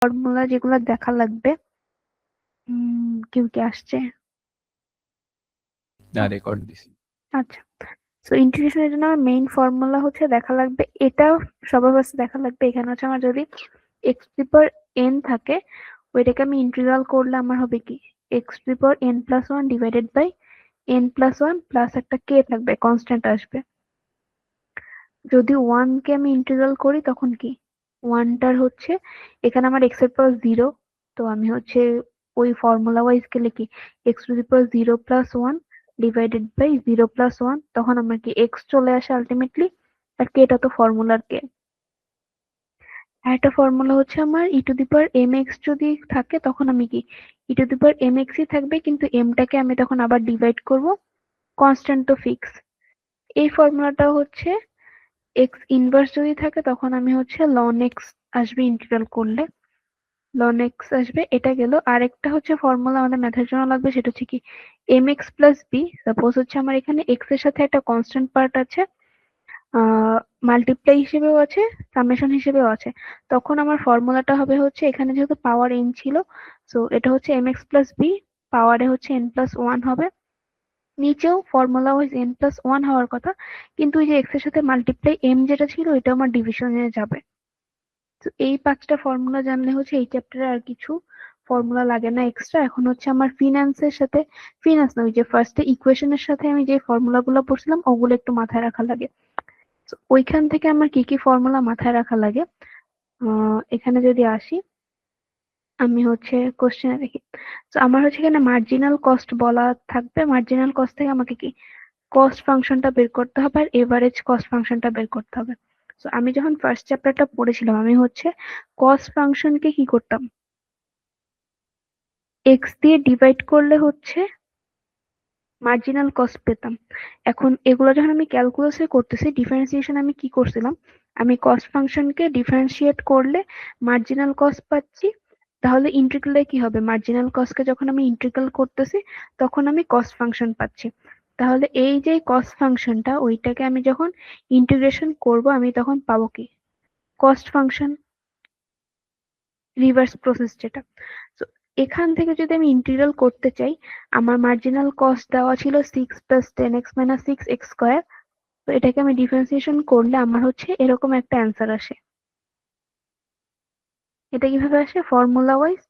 Formula যেগুলো দেখা লাগবে। কেউ কি আসছে? না, রেকর্ড দিছি। আচ্ছা, সো ইন্টিগ্রেশনের জন্য আমার মেইন ফর্মুলা হচ্ছে দেখা লাগবে, এটা সবার ফার্স্টে দেখা লাগবে। এখানে হচ্ছে আমার যদি x to the power n থাকে, ওইটাকে আমি ইন্টিগ্রাল করলে আমার হবে কি, x to the power n plus one divided by n plus one plus একটা কে থাকবে, কনস্ট্যান্ট আসবে। যদি ওয়ান কে আমি ইন্টিগ্রাল করি তখন কি, ওয়ানটার হচ্ছে এখানে আমার এক্স এর পাওয়ার জিরো, তো আমি হচ্ছে ওই ফর্মুলা ওয়াইজ গেলে কি x to the power zero plus one divided by zero plus one, তখন আমার কি এক্স চলে আসে আলটিমেটলি, আর কেটা তো ফর্মুলার কে। আর একটা ফর্মুলা হচ্ছে আমার E to the power M X যদি থাকে তখন আমি কি ই টু দি পাওয়ার এম এক্সই থাকবে, কিন্তু এমটাকে আমি তখন আবার ডিভাইড করব, কনস্ট্যান্ট তো ফিক্স। এই ফর্মুলাটা হচ্ছে এক্স ইনভার্স যদি থাকে তখন আমি হচ্ছে লন এক্স আসবে ইন্টিগ্রাল করলে, লন এক্স আসবে। এটা গেল। আরেকটা হচ্ছে ফর্মুলা আমাদের ম্যাথের জন্য লাগবে, সেটা হচ্ছে কি m x plus b. Suppose হচ্ছে আমার এখানে এক্স এর সাথে একটা কনস্ট্যান্ট পার্ট আছে, মাল্টিপ্লাই হিসেবেও আছে, সামেশন হিসেবেও আছে। তখন আমার ফর্মুলাটা হবে হচ্ছে, এখানে যেহেতু পাওয়ার এন ছিল, সো এটা হচ্ছে এম এক্স প্লাস বি, পাওয়ারে হচ্ছে এন প্লাস ওয়ান হবে। নিচেও formula wise N plus one হওয়ার কথা, কিন্তু ওই যে এক্স এর সাথে মাল্টিপ্লাই এম যেটা ছিল ওইটা আমার ডিভিশনে যাবে। তো এই পাঁচটা ফর্মুলা জানলে হচ্ছে এই চ্যাপ্টারে আর কিছু ফর্মুলা লাগে না এক্সট্রা। এখন হচ্ছে আমার ফিনান্সের সাথে, ফিনান্স না, ওই যে ফার্স্টে ইকুয়েশনের সাথে আমি যে ফর্মুলা গুলো পড়ছিলাম ওগুলো একটু মাথায় রাখা লাগে। তো ওইখান থেকে আমার কি কি ফর্মুলা মাথায় রাখা লাগে, এখানে যদি আসি, আমি হচ্ছে কোশ্চেনে দেখি। তো আমার হচ্ছে এখানে মার্জিনাল কস্ট বলা থাকবে, মার্জিনাল কস্ট থেকে আমাকে কি কস্ট ফাংশনটা বের করতে হবে আর এভারেজ কস্ট ফাংশনটা বের করতে হবে। তো আমি যখন ফার্স্ট চ্যাপ্টারটা পড়েছিলাম আমি হচ্ছে কস্ট ফাংশনকে কি করতাম, এক্স দিয়ে ডিভাইড করলে হচ্ছে মার্জিনাল কস্ট পেতাম। এখন এগুলো যখন আমি ক্যালকুলাসে করতেছি, ডিফারেন্সিয়েশন আমি কি করছিলাম, আমি কস্ট ফাংশনকে ডিফারেন্সিয়েট করলে মার্জিনাল কস্ট পাচ্ছি। তাহলে ইন্টিগ্রালে কি হবে, মার্জিনাল কস্টকে যখন আমি ইন্টিগ্রাল করতেছি তখন আমি কস্ট ফাংশন পাচ্ছি। তাহলে এই যে কস্ট ফাংশনটা ওইটাকে আমি যখন ইন্টিগ্রেশন করব আমি তখন পাবো কি, কস্ট ফাংশন রিভার্স প্রসেস যেটা। তো এখান থেকে যদি আমি ইন্টিগ্রাল করতে চাই, আমার মার্জিনাল কস্ট দেওয়া ছিল six plus ten x minus six x square. তো এটাকে আমি ডিফারেন্সিয়েশন করলে আমার হচ্ছে এরকম একটা অ্যান্সার আসে। এটা কিভাবে আসে, ফর্মুলা ওয়াইজ,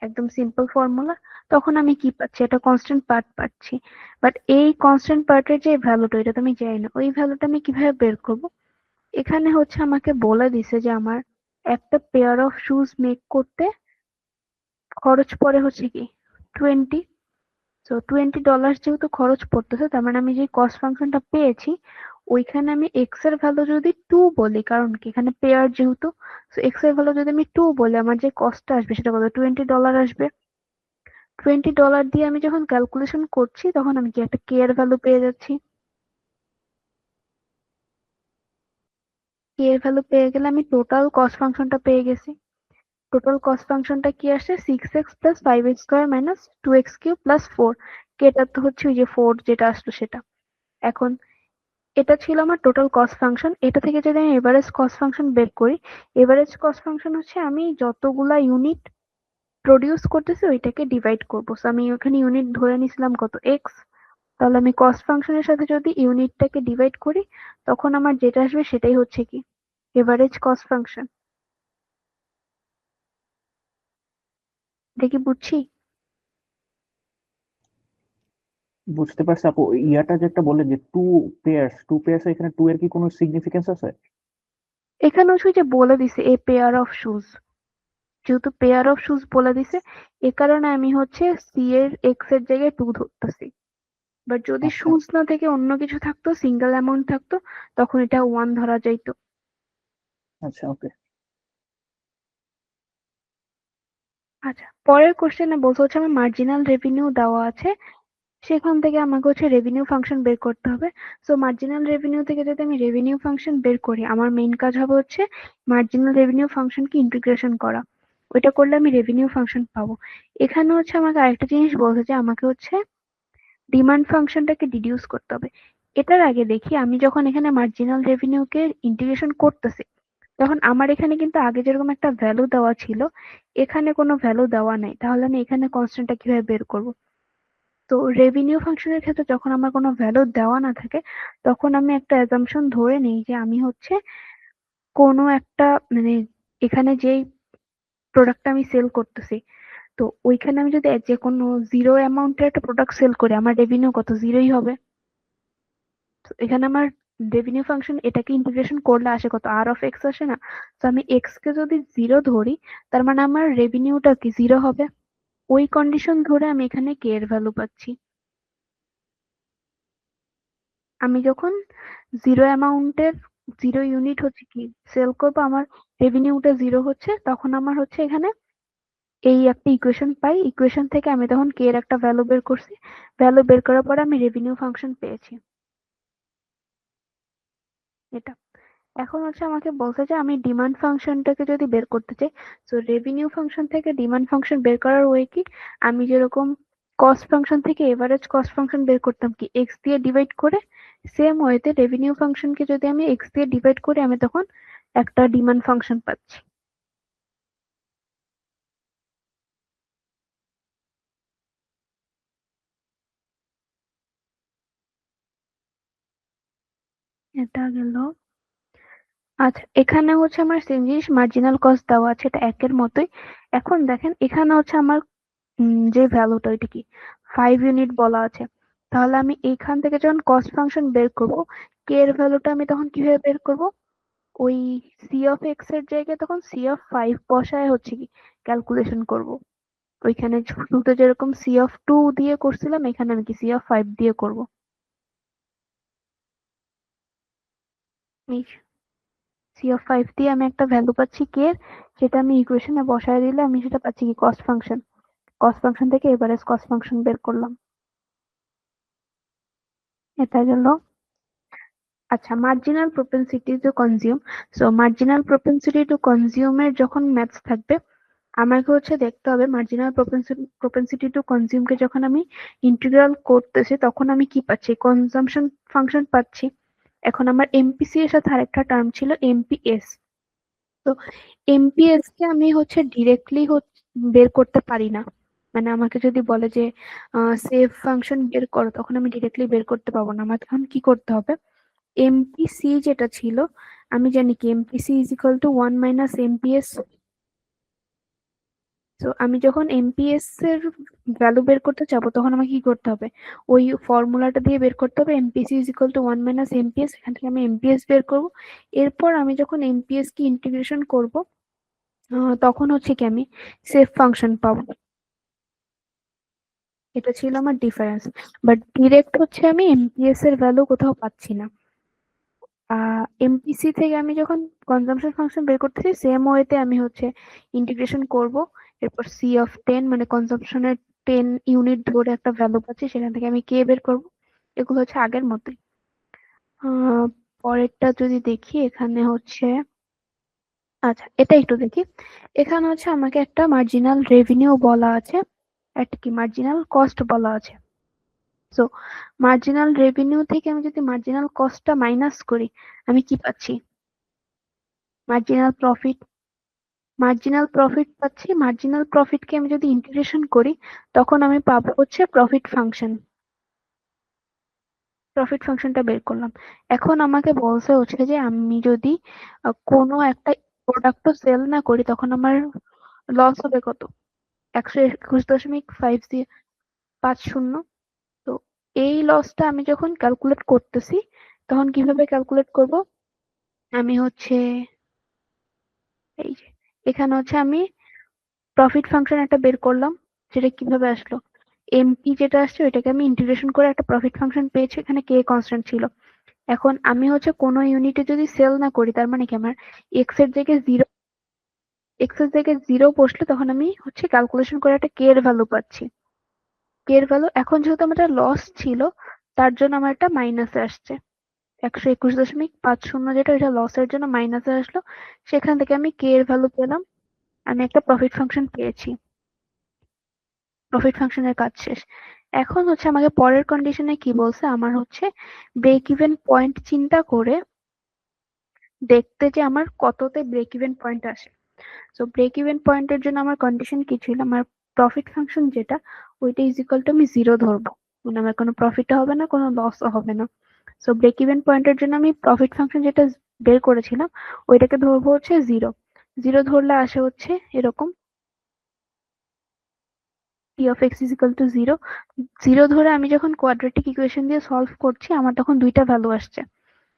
একদম সিম্পল ফর্মুলা। তখন আমি কি পাচ্ছি, একটা কনস্ট্যান্ট পার্ট পাচ্ছি। বাট এই কনস্ট্যান্ট পার্টের যে ভ্যালুটা এটা তো আমি জানি না, ওই ভ্যালুটা আমি কিভাবে বের করব। এখানে হচ্ছে আমাকে বলে দিছে যে আমার একটা পেয়ার অফ শুজ মেক করতে খরচ পড়ে হচ্ছে কি 20। সো $20 যেহেতু খরচ পড়তেছে, তার মানে আমি যে কস্ট ফাংশনটা পেয়েছি ওইখানে আমি এক্স এর ভ্যালু যদি টু বলি, কারণ কি এখানে পেয়ার যেহেতু, সো এক্স এর ভ্যালু যদি আমি টু বলি আমার যে কস্টটা আসবে সেটা কত, $20 আসবে। $20 দিয়ে আমি যখন ক্যালকুলেশন করছি তখন আমি কি একটা কে এর ভ্যালু পেয়ে যাচ্ছি। কে এর ভ্যালু পেয়ে গেলে আমি টোটাল কস্ট ফাংশনটা পেয়ে গেছি। টোটাল কস্ট ফাংশনটা কি আসছে, six x plus five x square minus two x cube plus four. কেটা তো হচ্ছে ওই যে ফোর যেটা আসলো সেটা। এখন এটা ছিল আমার টোটাল কস্ট ফাংশন। এটা থেকে যদি আমি এভারেজ কস্ট ফাংশন বের করি, এভারেজ কস্ট ফাংশন হচ্ছে আমি যতগুলা ইউনিট প্রডিউস করতেছি ওইটাকে ডিভাইড করবো। So আমি ওখানে ইউনিট ধরে নিছিলাম কত, এক্স। তাহলে আমি কস্ট ফাংশনের সাথে যদি ইউনিটটাকে ডিভাইড করি তখন আমার যেটা আসবে সেটাই হচ্ছে কি এভারেজ কস্ট ফাংশন। দেখি বুঝছি। বুঝতে পারছি আপু। ইয়াটা যেটা বললেন যে টু পেয়ার্স, এখানে টু এর কি কোনো সিগনিফিকেন্স আছে? এখানে হচ্ছে ওই যে বলে দিছে এ পেয়ার অফ শুজ, যেহেতু পেয়ার অফ শুজ বলে দিছে এ কারণে আমি হচ্ছে সি এর এক্স এর জায়গায় টু ধরতেছি। বাট যদি আচ্ছা, শুজ না থেকে অন্য কিছু থাকতো, সিঙ্গেল অ্যামাউন্ট থাকতো, তখন এটা ওয়ান ধরা যাইতো। আচ্ছা, ওকে। আচ্ছা, পরের কোশ্চেনে বলতে হচ্ছে আমার মার্জিনাল রেভিনিউ দেওয়া আছে, সেখান থেকে আমাকে হচ্ছে রেভিনিউ ফাংশন বের করতে হবে। সো মার্জিনাল রেভিনিউ থেকে যদি আমি রেভিনিউ ফাংশন বের করি আমার মেইন কাজ হবে হচ্ছে মার্জিনাল রেভিনিউ ফাংশনকে ইন্টিগ্রেশন করা। ওইটা করলে আমি রেভিনিউ ফাংশন পাবো। এখানে হচ্ছে আমাকে আরেকটা জিনিস বলছে যে আমাকে হচ্ছে ডিমান্ড ফাংশনটাকে ডিডিউস করতে হবে। এটার আগে দেখি আমি যখন এখানে মার্জিনাল রেভিনিউকে ইন্টিগ্রেশন করতেছি যখন আমার এখানে কিন্তু আগে যেরকম একটা ভ্যালু দেওয়া ছিল, এখানে কোনো ভ্যালু দেওয়া নাই, তাহলে আমি এখানে কনস্ট্যান্টটা কিভাবে বের করব? তো রেভিনিউ ফাংশনের ক্ষেত্রে যখন আমার কোনো ভ্যালু দেওয়া না থাকে, তখন আমি একটা অ্যাজাম্পশন ধরে নিই যে আমি হচ্ছে কোনো একটা মানে এখানে যেই প্রোডাক্টটা আমি সেল করতেছি, তো ওইখানে আমি যদি যে কোনো জিরো অ্যামাউন্টের একটা প্রোডাক্ট সেল করি, আমার রেভিনিউ কত? জিরোই হবে। তো এখানে আমার রেভিনিউ ফাংশন এটাকে ইন্টিগ্রেশন করলে আসে কত? আর অফ এক্স আসে না? তো আমি এক্স কে যদি জিরো ধরি, তার মানে আমার রেভিনিউটা কি জিরো হবে? ওই কন্ডিশন ধরে আমি এখানে কে এর ভ্যালু পাচ্ছি। আমি যখন জিরো অ্যামাউন্টের জিরো ইউনিট হচ্ছে কি সেল করবো, আমার রেভিনিউটা জিরো হচ্ছে, তখন আমার হচ্ছে এখানে এই একটা ইকুয়েশন পাই, ইকুয়েশন থেকে আমি তখন কে এর একটা ভ্যালু বের করছি, ভ্যালু বের করার পরে আমি রেভিনিউ ফাংশন পেয়েছি। এটা এখন হচ্ছে আমাকে বলছে যে আমি ডিমান্ড ফাংশনটাকে যদি বের করতে চাই, তো রেভিনিউ ফাংশন থেকে ডিমান্ড ফাংশন বের করার ওয়ে কি? আমি যেরকম কস্ট ফাংশন থেকে এভারেজ কস্ট ফাংশন বের করতাম কি এক্স দিয়ে ডিভাইড করে, সেম ওয়েতে রেভিনিউ ফাংশনকে যদি আমি এক্স দিয়ে ডিভাইড করি, আমি তখন একটা ডিমান্ড ফাংশন পাচ্ছি। এটা গেল। আচ্ছা, এখানে হচ্ছে আমার সেম জিনিস মার্জিনাল কস্ট দেওয়া আছে, এটা একের মতোই। এখন দেখেন এখানে হচ্ছে আমার যে ভ্যালুটা ওইটা কি 5 ইউনিট বলা আছে, তাহলে আমি এইখান থেকে যখন কস্ট ফাংশন বের করব, কে এর ভ্যালুটা আমি তখন কিভাবে বের করব? ওই সি অফ এক্স এর জায়গায় তখন C(5) বসায় হচ্ছে কি ক্যালকুলেশন করব। ওইখানে শুরুতে যেরকম C(2) দিয়ে করছিলাম, এখানে আমি কি C(5) দিয়ে করব। এই C(5) দিয়ে আমি একটা ভ্যালু পাচ্ছি কে এর, সেটা আমি ইকুয়েশনে বসায় দিলে আমি সেটা পাচ্ছি কি কস্ট ফাংশন। কস্ট ফাংশন থেকে এভারেজ কস্ট ফাংশন বের করলাম। এটা গেল। আচ্ছা, marginal propensity to consume. So marginal propensity to কনজিউমের যখন ম্যাথস থাকবে, আমাকে হচ্ছে দেখতে হবে মার্জিনাল প্রপেনসিটি টু কনজিউমকে যখন আমি ইন্টিগ্রাল করতেছি, তখন আমি কি পাচ্ছি? কনজাম্পশন ফাংশন পাচ্ছি। এখন আমার এমপিসি এর সাথে আরেকটা টার্ম ছিল এমপিএস। তো এমপিএস কে আমি হচ্ছে ডিরেক্টলি বের করতে পারি না। মানে আমাকে যদি বলে যে সেভ ফাংশন বের করো, তখন আমি ডিরেক্টলি বের করতে পারবো না। আমার তখন কি করতে হবে? এমপিসি যেটা ছিল, আমি জানি কি MPC is equal two 1 - amps. তো আমি যখন এমপিএস এর ভ্যালু বের করতে চাবো, তখন আমাকে কি করতে হবে? ওই ফর্মুলাটা দিয়ে বের করতে হবে, MPC is equal two 1 - amps. এখান থেকে আমি এমপিএস বের করব। এরপর আমি যখন এমপিএস কি ইন্টিগ্রেশন করব, তখন হচ্ছে কি আমি সেভ ফাংশন পাবো। এটা ছিল আমার ডিফারেন্স। বাট ডিরেক্ট হচ্ছে আমি এমপিএস এর ভ্যালু কোথাও পাচ্ছি না। এমপিসি থেকে আমি যখন কনজাম্পশন ফাংশন বের করতেছি, সেম ওয়েতে আমি হচ্ছে ইন্টিগ্রেশন করব। এরপর C(10) মানে কনজাম্পশনের 10 ইউনিট ধরে একটা ভ্যালু পাচ্ছি, সেখান থেকে আমি কে বের করব। এগুলো হচ্ছে আগের মতোই। আহ পরেরটা যদি দেখি, এখানে হচ্ছে আচ্ছা এটা একটু দেখি। এখানে হচ্ছে আমাকে একটা মার্জিনাল রেভিনিউ বলা আছে, একটা কি মার্জিনাল কস্ট বলা আছে। সো মার্জিনাল রেভিনিউ থেকে আমি যদি মার্জিনাল কস্টটা মাইনাস করি, আমি কি পাচ্ছি? Marginal profit. মার্জিনাল প্রফিট পাচ্ছি। মার্জিনাল প্রফিটকে আমি যদি ইন্টিগ্রেশন করি, তখন আমি পাবো হচ্ছে প্রফিট ফাংশন। প্রফিট ফাংশনটা বের করলাম। এখন আমাকে বলছে হচ্ছে যে আমি যদি কোনো একটা প্রোডাক্ট সেল না করি, তখন আমার লস হবে কত? 121.50। তো এই লসটা আমি যখন ক্যালকুলেট করতেছি, তখন কিভাবে ক্যালকুলেট করব? আমি হচ্ছে এই যে এখানে হচ্ছে আমি প্রফিট ফাংশন একটা বের করলাম। সেটা কিভাবে আসলো? এমপি যেটা আসছে ওইটাকে আমি ইন্টিগ্রেশন করে একটা প্রফিট ফাংশন পেয়েছি, এখানে কে কনস্ট্যান্ট ছিল। এখন আমি হচ্ছে কোনো ইউনিটে যদি সেল না করি, তার মানে কি আমার এক্স এর জায়গায় জিরো বসলে, তখন আমি হচ্ছে ক্যালকুলেশন করে একটা কে এর ভ্যালু পাচ্ছি। কে এর ভ্যালু এখন যেহেতু আমার লস ছিল, তার জন্য আমার একটা মাইনাসে আসছে। 121.50 যেটা, এটা লসের জন্য মাইনাসে আসলো। সেখান থেকে আমি কে এর ভ্যালু পেলাম। আমি একটা প্রফিট ফাংশন পেয়েছি। প্রফিট ফাংশনের কাজ শেষ। এখন হচ্ছে আমাকে পরের কন্ডিশনে কি বলছে, আমার হচ্ছে ব্রেক ইভেন পয়েন্ট চিন্তা করে দেখতে যে আমার কততে ব্রেক ইভেন পয়েন্ট আসে। সো ব্রেক ইভেন পয়েন্টের জন্য আমার কন্ডিশন কি ছিল, আমার প্রফিট ফাংশন যেটা, ওইটা ইজ ইকুয়াল টু আমি জিরো ধরবো, মানে আমার কোনো প্রফিটও হবে না, কোনো লসও হবে না। সো ব্রেক ইভেন পয়েন্টের জন্য আমি প্রফিট ফাংশন যেটা বের করেছিলাম ওইটাকে ধরবো হচ্ছে জিরো। জিরো ধরলে আসে হচ্ছে এরকম, T of X is equal to zero. Zero ধরে আমি যখন কোয়াড্রেটিক ইকুয়েশন দিয়ে সলভ করছি আমার তখন দুইটা ভ্যালু আসছে,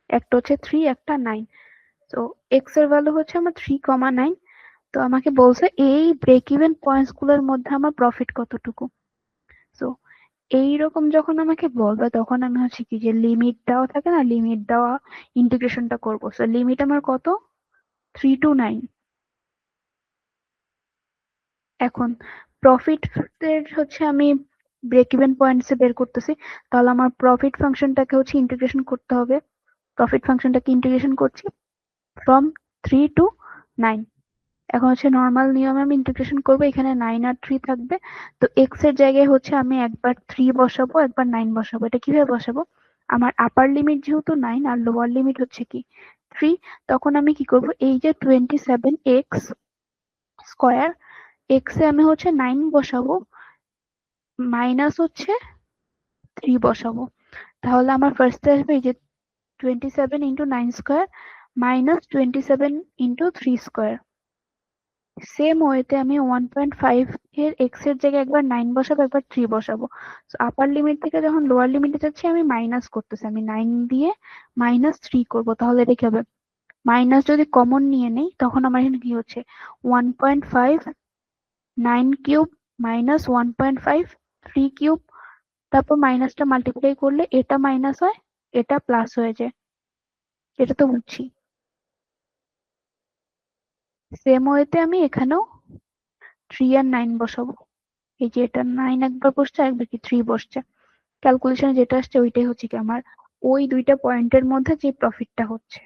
একটা হচ্ছে থ্রি, একটা নাইন। তো এক্স এর ভ্যালু হচ্ছে আমার 3,9। তো আমাকে বলছে এই ব্রেক ইভেন পয়েন্টস গুলোর মধ্যে আমার প্রফিট কতটুকু। তো এইরকম যখন আমাকে বলবে তখন আমি হচ্ছে কি যে লিমিট দেওয়া থাকে না, লিমিট দেওয়া ইন্টিগ্রেশনটা করবো। সো লিমিট আমার কত, 3 to 9। এখন প্রফিট এর হচ্ছে আমি ব্রেক ইভেন পয়েন্টস বের করতেছি, তাহলে আমার প্রফিট ফাংশনটাকে হচ্ছে ইন্টিগ্রেশন করতে হবে। প্রফিট ফাংশনটাকে ইন্টিগ্রেশন করছি ফ্রম 3 to 9। এখন হচ্ছে নর্মাল নিয়মে আমি ইন্টিগ্রেশন করবো, এখানে 9 আর 3 থাকবে। তো এক্স এর জায়গায় হচ্ছে আমি একবার 3 বসাবো, একবার 9 বসাবো। এটা কিভাবে বসাবো, আমার আপার লিমিট যেহেতু 9 আর লোয়ার লিমিট হচ্ছে কি 3, তখন আমি কি করব, এই যে 27x স্কোয়ার, এক্স এ আমি হচ্ছে 9 বসাবো, মাইনাস হচ্ছে 3 বসাবো। তাহলে আমার ফার্স্টে আসবে এই যে 27 × 9 স্কোয়ার মাইনাস 27 × 3 স্কোয়ার। সেম ওয়েতে আমি 1.5 এর এক্স এর জায়গায় একবার 9 বসাবো, একবার 3 বসাবো। আপার লিমিট থেকে যখন লোয়ার লিমিটে যাচ্ছি আমি মাইনাস করতেছি, আমি 9 দিয়ে -3 করব। তাহলে এটা কি হবে, মাইনাস যদি কমন নিয়ে নেই তখন আমার এখানে কি হচ্ছে 1.5 9 কিউব মাইনাস 1.5 3 কিউব, তারপর মাইনাসটা মাল্টিপ্লাই করলে এটা মাইনাস হয়, এটা প্লাস হয়ে যায়। এটা তো বুঝছি। সেম ওয়েতে আমি এখানেও 3 আর 9 বসাবো। এই যে এটা 9 একবার বসছে, একবার কি 3 বসছে। ক্যালকুলেশনে যেটা আসছে ওইটাই হচ্ছে কি আমার ওই দুইটা পয়েন্টের মধ্যে যে প্রফিটটা হচ্ছে।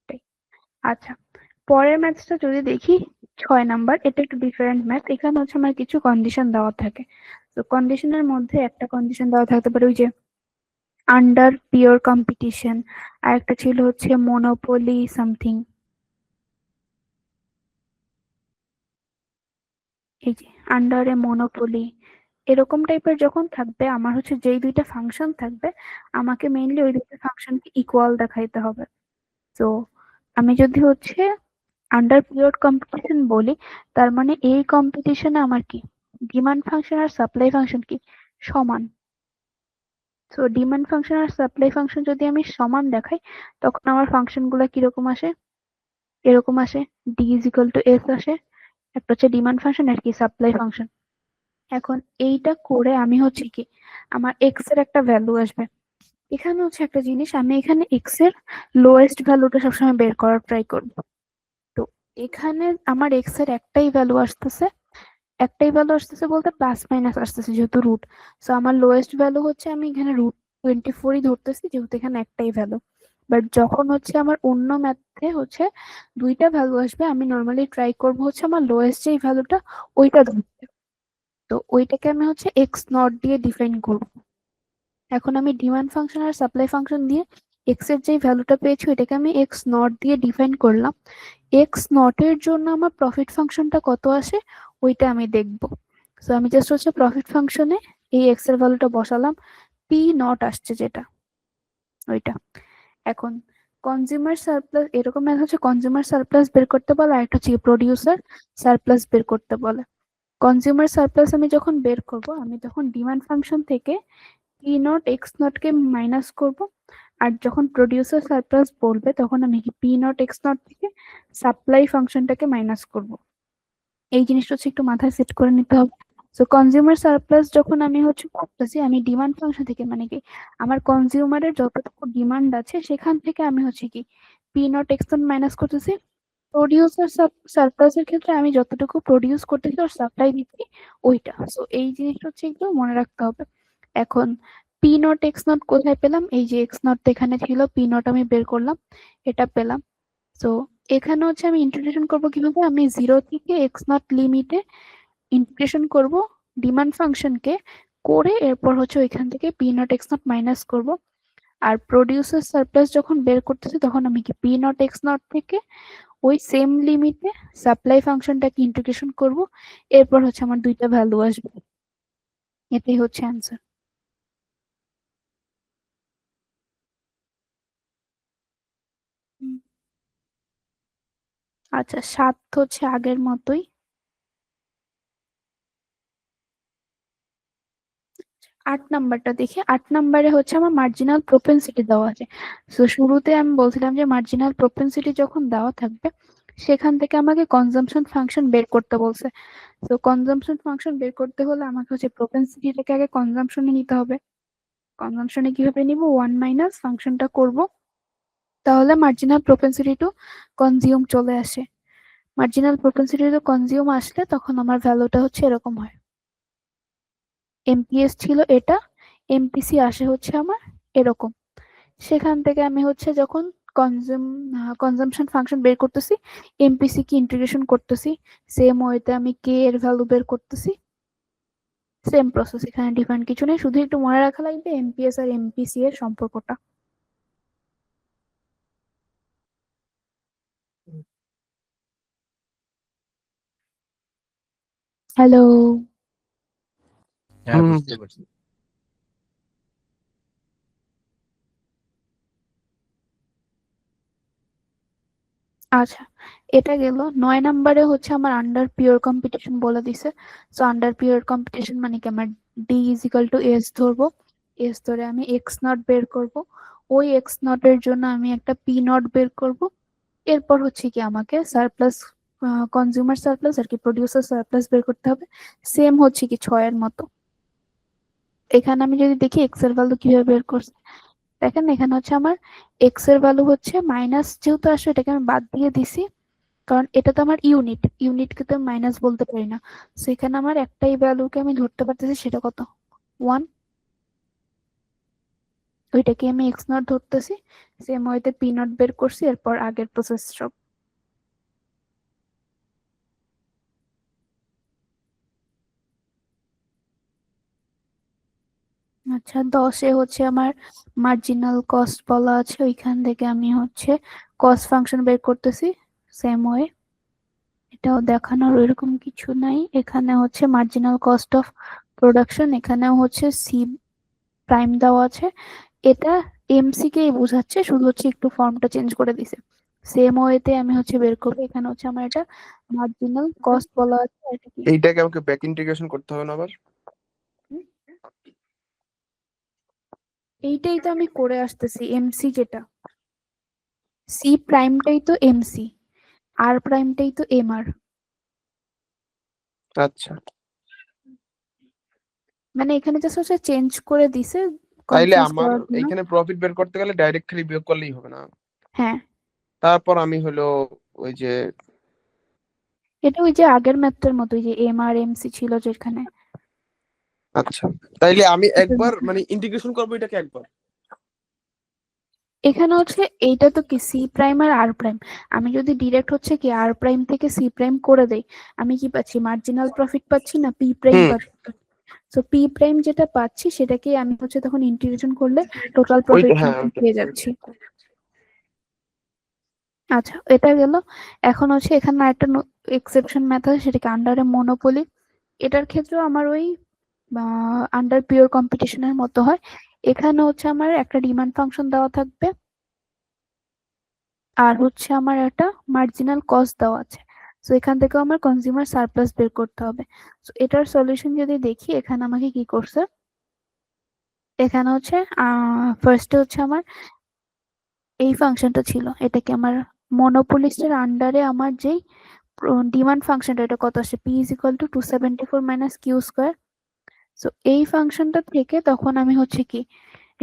এটাই। আচ্ছা, পরের ম্যাথসটা যদি দেখি, 6 নাম্বার, এটা একটু ডিফারেন্ট ম্যাথ। এখানে হচ্ছে আমার কিছু কন্ডিশন দেওয়া থাকে। তো কন্ডিশনের মধ্যে একটা কন্ডিশন দেওয়া থাকতে পারে ওই যে আন্ডার পিওর কম্পিটিশন, আর একটা ছিল হচ্ছে মনোপলি সামথিং, এই যে আন্ডার এ মনোপলি, এরকম টাইপের যখন থাকবে আমার হচ্ছে যেই দুইটা ফাংশন থাকবে আমাকে মেইনলি ওই দুইটা ফাংশনকে ইকুয়াল দেখাইতে হবে। তো আমি যদি হচ্ছে আন্ডার পিরিয়ড কম্পিটিশন বলি, তার মানে এই কম্পিটিশনে আমার কি ডিমান্ড ফাংশন আর সাপ্লাই ফাংশন কি সমান। তো ডিমান্ড ফাংশন আর সাপ্লাই ফাংশন যদি আমি সমান দেখাই তখন আমার ফাংশন গুলা কিরকম আসে, এরকম আসে, D is equal two S আসে। একটা হচ্ছে ডিমান্ড ফাংশন আর কি সাপ্লাই ফাংশন। এখন এইটা করে আমি হচ্ছে কি আমার এক্স এর একটা ভ্যালু আসবে। এখানে হচ্ছে একটা জিনিস, আমি এখানে এক্স এর লোয়েস্ট ভ্যালুটা সবসময় বের করার ট্রাই করব। তো এখানে আমার এক্স এর একটাই ভ্যালু আসতেছে বলতে প্লাস মাইনাস আসতেছে যেহেতু রুট। সো আমার লোয়েস্ট ভ্যালু হচ্ছে আমি এখানে √24 ধরতেছি যেহেতু এখানে একটাই ভ্যালু। বাট যখন হচ্ছে আমার অন্য ম্যাথে হচ্ছে দুইটা ভ্যালু আসবে আমি নর্মালি ট্রাই করব হচ্ছে আমার লোয়েস্ট যেই ভ্যালুটা ওইটা ধরতে। তো ওইটাকে আমি হচ্ছে এক্স নট দিয়ে ডিফাইন করব। এখন আমি ডিমান্ড ফাংশন আর সাপ্লাই ফাংশন দিয়ে এক্স এর যে ভ্যালুটা পেয়েছি ওইটাকে আমি এক্স নট দিয়ে ডিফাইন করলাম। এক্স নট এর জন্য আমার প্রফিট ফাংশনটা কত আসে ওইটা আমি দেখব। সো আমি জাস্ট হচ্ছে প্রফিট ফাংশনে এই এক্স এর ভ্যালুটা বসালাম, পি নট আসছে যেটা ওইটা। এখন কনজিউমার সারপ্লাস, এরকম এক হচ্ছে কনজিউমার সারপ্লাস বের করতে বলে, আর একটা হচ্ছে প্রডিউসার সারপ্লাস বের করতে বলে। কনজিউমার সারপ্লাস আমি যখন বের করব আমি তখন ডিমান্ড ফাংশন থেকে P not x not K minus করব, আর যখন প্রডিউসার সারপ্লাস বলবে তখন আমি কি পি নট এক্স নট থেকে সাপ্লাই ফাংশনটাকে মাইনাস করব। এই জিনিসটা হচ্ছে একটু মাথায় সেট করে নিতে হবে। সো কনজিউমার সারপ্লাস যখন আমি হচ্ছে করতেছি আমি ডিমান্ড ফাংশন থেকে, মানে কি আমার কনজিউমারের যতটুকু ডিমান্ড আছে সেখান থেকে আমি হচ্ছে কি P not x not minus করতেছি। প্রডিউসার সারপ্লাস এর ক্ষেত্রে আমি যতটুকু প্রডিউস করতেছি আর সাপ্লাই দিচ্ছি ওইটা। সো এই জিনিসটা হচ্ছে একটু মনে রাখতে হবে। এখন পি নট এক্স নট কোথায় পেলাম, এই যে এক্স নট এখানে ছিল, পি নট আমি বের করলাম, এটা পেলাম। সো এখানে হচ্ছে আমি ইন্টিগ্রেশন করব কিভাবে, আমি 0 থেকে এক্স নট লিমিটে ইন্টিগ্রেশন করব ডিমান্ড ফাংশনকে, করে এরপর হচ্ছে ওইখান থেকে P not x not minus করব। আর প্রোডিউসার সারপ্লাস যখন বের করতেছি তখন আমি কি পি নট এক্স নট থেকে ওই সেম লিমিটে সাপ্লাই ফাংশনটাকে ইন্টিগ্রেশন করব, এরপর হচ্ছে আমার দুইটা ভ্যালু আসবে। এটাই হচ্ছে অ্যান্সার। আচ্ছা, 7 হচ্ছে আগের মতোই। 8 নাম্বারটা দেখি। 8 নাম্বারে হচ্ছে আমার মার্জিনাল প্রোপেনসিটি দেওয়া আছে। তো শুরুতে আমি বলছিলাম যে মার্জিনাল প্রোপেনসিটি যখন দেওয়া থাকবে সেখান থেকে আমাকে কনজাম্পশন ফাংশন বের করতে বলছে। তো কনজাম্পশন ফাংশন বের করতে হলে আমাকে হচ্ছে প্রোপেনসিটিটাকে আগে কনজাম্পশনে নিতে হবে। কনজাম্পশনে কিভাবে নিব, 1 মাইনাস ফাংশনটা করব, তাহলে মার্জিনাল প্রোপেনসিটি টু কনজিউম চলে আসে। মার্জিনাল প্রোপেনসিটি টু কনজিউম আসলে তখন আমার ভ্যালুটা হচ্ছে এরকম হয়। এমপিএস ছিল এটা, এমপিসি আসে হচ্ছে আমার এরকম। সেখান থেকে আমি হচ্ছে যখন কনজাম্পশন ফাংশন বের করতেছি, এমপিসি কি ইন্টিগ্রেশন করতেছি, সেম ওয়েতে আমি কে এর ভ্যালু বের করতেছি। সেম প্রসেস, এখানে ডিফারেন্ট কিছু নেই, শুধু একটু মনে রাখা লাগবে এমপিএস আর এমপিসি এর সম্পর্কটা। হ্যালো। হ্যাঁ, হুম বুঝতে পারছি। আচ্ছা, এটা গেল। 9 নাম্বারে হচ্ছে আমার আন্ডার পিওর কম্পিটিশন বলে দিছে। সো আন্ডার পিওর কম্পিটিশন মানে কি, আমার D is equal to S ধরবো, এস ধরে আমি এক্স নট বের করব, ওই এক্স নট এর জন্য আমি একটা পি নট বের করব। এরপর হচ্ছে কি আমাকে সারপ্লাস, কনজিউমার সারপ্লাস আর কি প্রডিউসার সারপ্লাস বের করতে হবে, সেম হচ্ছে কি 6 এর মতো। এখানে আমি যদি দেখি এক্স এর ভ্যালু কিভাবে বের করছে, দেখেন এখানে হচ্ছে আমার এক্স এর ভ্যালু হচ্ছে মাইনাস, যেহেতু আসলে এটাকে আমি বাদ দিয়ে দিছি কারণ এটা তো আমার ইউনিট, ইউনিটকে তো মাইনাস বলতে পারি না। সেখানে আমার একটাই ভ্যালুকে আমি ধরতে পারতেছি, সেটা কত, 1। ওইটাকে আমি এক্স নট ধরতেছি, সেম ওয়েতে পি নট বের করছি, এরপর আগের প্রসেস সব। আচ্ছা, 10-এ হচ্ছে আমার মার্জিনাল কস্ট বলা আছে, ওইখান থেকে আমি হচ্ছে কস্ট ফাংশন বের করতেছি সেম ওয়ে। এটাও দেখানোর এরকম কিছু নাই, এখানে হচ্ছে মার্জিনাল কস্ট অফ প্রোডাকশন, এখানেও হচ্ছে সি প্রাইম দেওয়া আছে। এটা এমসি কেই বোঝাচ্ছে, শুধু হচ্ছে একটু ফর্মটা চেঞ্জ করে দিছে। সেম ওয়েতে আমি হচ্ছে বের করবো, এখানে হচ্ছে আমার এটা মার্জিনাল কস্ট বলা আছে, এটা কি, এইটাকে আমাকে ব্যাক ইন্টিগ্রেশন করতে হবে না আবার? এইটাই তো আমি করে আসতেছি। এমসি যেটা, সি প্রাইমটাই তো এমসি, আর প্রাইমটাই তো এমআর। আচ্ছা, মানে এখানে জাস্ট হচ্ছে চেঞ্জ করে দিছে তাইলে কনফিউজ আমার করার জন্য। এখানে প্রফিট বের করতে গেলে ডাইরেক্ট খালি বিয়োগ করলেই হবে না? হ্যাঁ, তারপর আমি হলো ওই যে, এটা ওই যে আগের ম্যাথের মতো, ওই যে এম আর এমসি ছিল যেখানে। আচ্ছা, তাইলে আমি একবার মানে ইন্টিগ্রেশন করবো এটাকে একবার। এখানে হচ্ছে এইটা তো কি সি প্রাইম আর আর প্রাইম, আমি যদি ডিরেক্ট হচ্ছে কি আর প্রাইম থেকে সি প্রাইম করে দেই, আমি কি পাচ্ছি, মার্জিনাল প্রফিট পাচ্ছি না পি প্রাইম হুম, পাচ্ছি। তো পি প্রাইম যেটা পাচ্ছি সেটাকে আমি হচ্ছে তখন ইন্টিগ্রেশন করলে টোটাল ওইটা, প্রফিট হ্যাঁ ওইটা। পেয়ে যাচ্ছি। আচ্ছা, এটা গেল। এখন হচ্ছে এখানে একটা এক্সেপশন মেথড, সেটাকে আন্ডারে মনোপলি। এটার ক্ষেত্রেও আমার ওই আন্ডার পিওর কম্পিটিশনের মতো হয়। এখানে হচ্ছে আমার একটা ডিমান্ড ফাংশন দেওয়া থাকবে, আর হচ্ছে আমার একটা মার্জিনাল কস্ট দেওয়া আছে। তো এখান থেকেও আমার কনজিউমার সারপ্লাস বের করতে হবে। তো এটার সলিউশন যদি দেখি, এখানে আমাকে কি করছে, এখানে হচ্ছে ফার্স্টে হচ্ছে আমার এই ফাংশনটা ছিল, এটাকে আমার মনোপলিস্টের আন্ডারে আমার যেই ডিমান্ড ফাংশনটা, এটা কত আসে, P is equal to 274 minus Q square. So এই ফাংশনটা থেকে তখন আমি হচ্ছে কি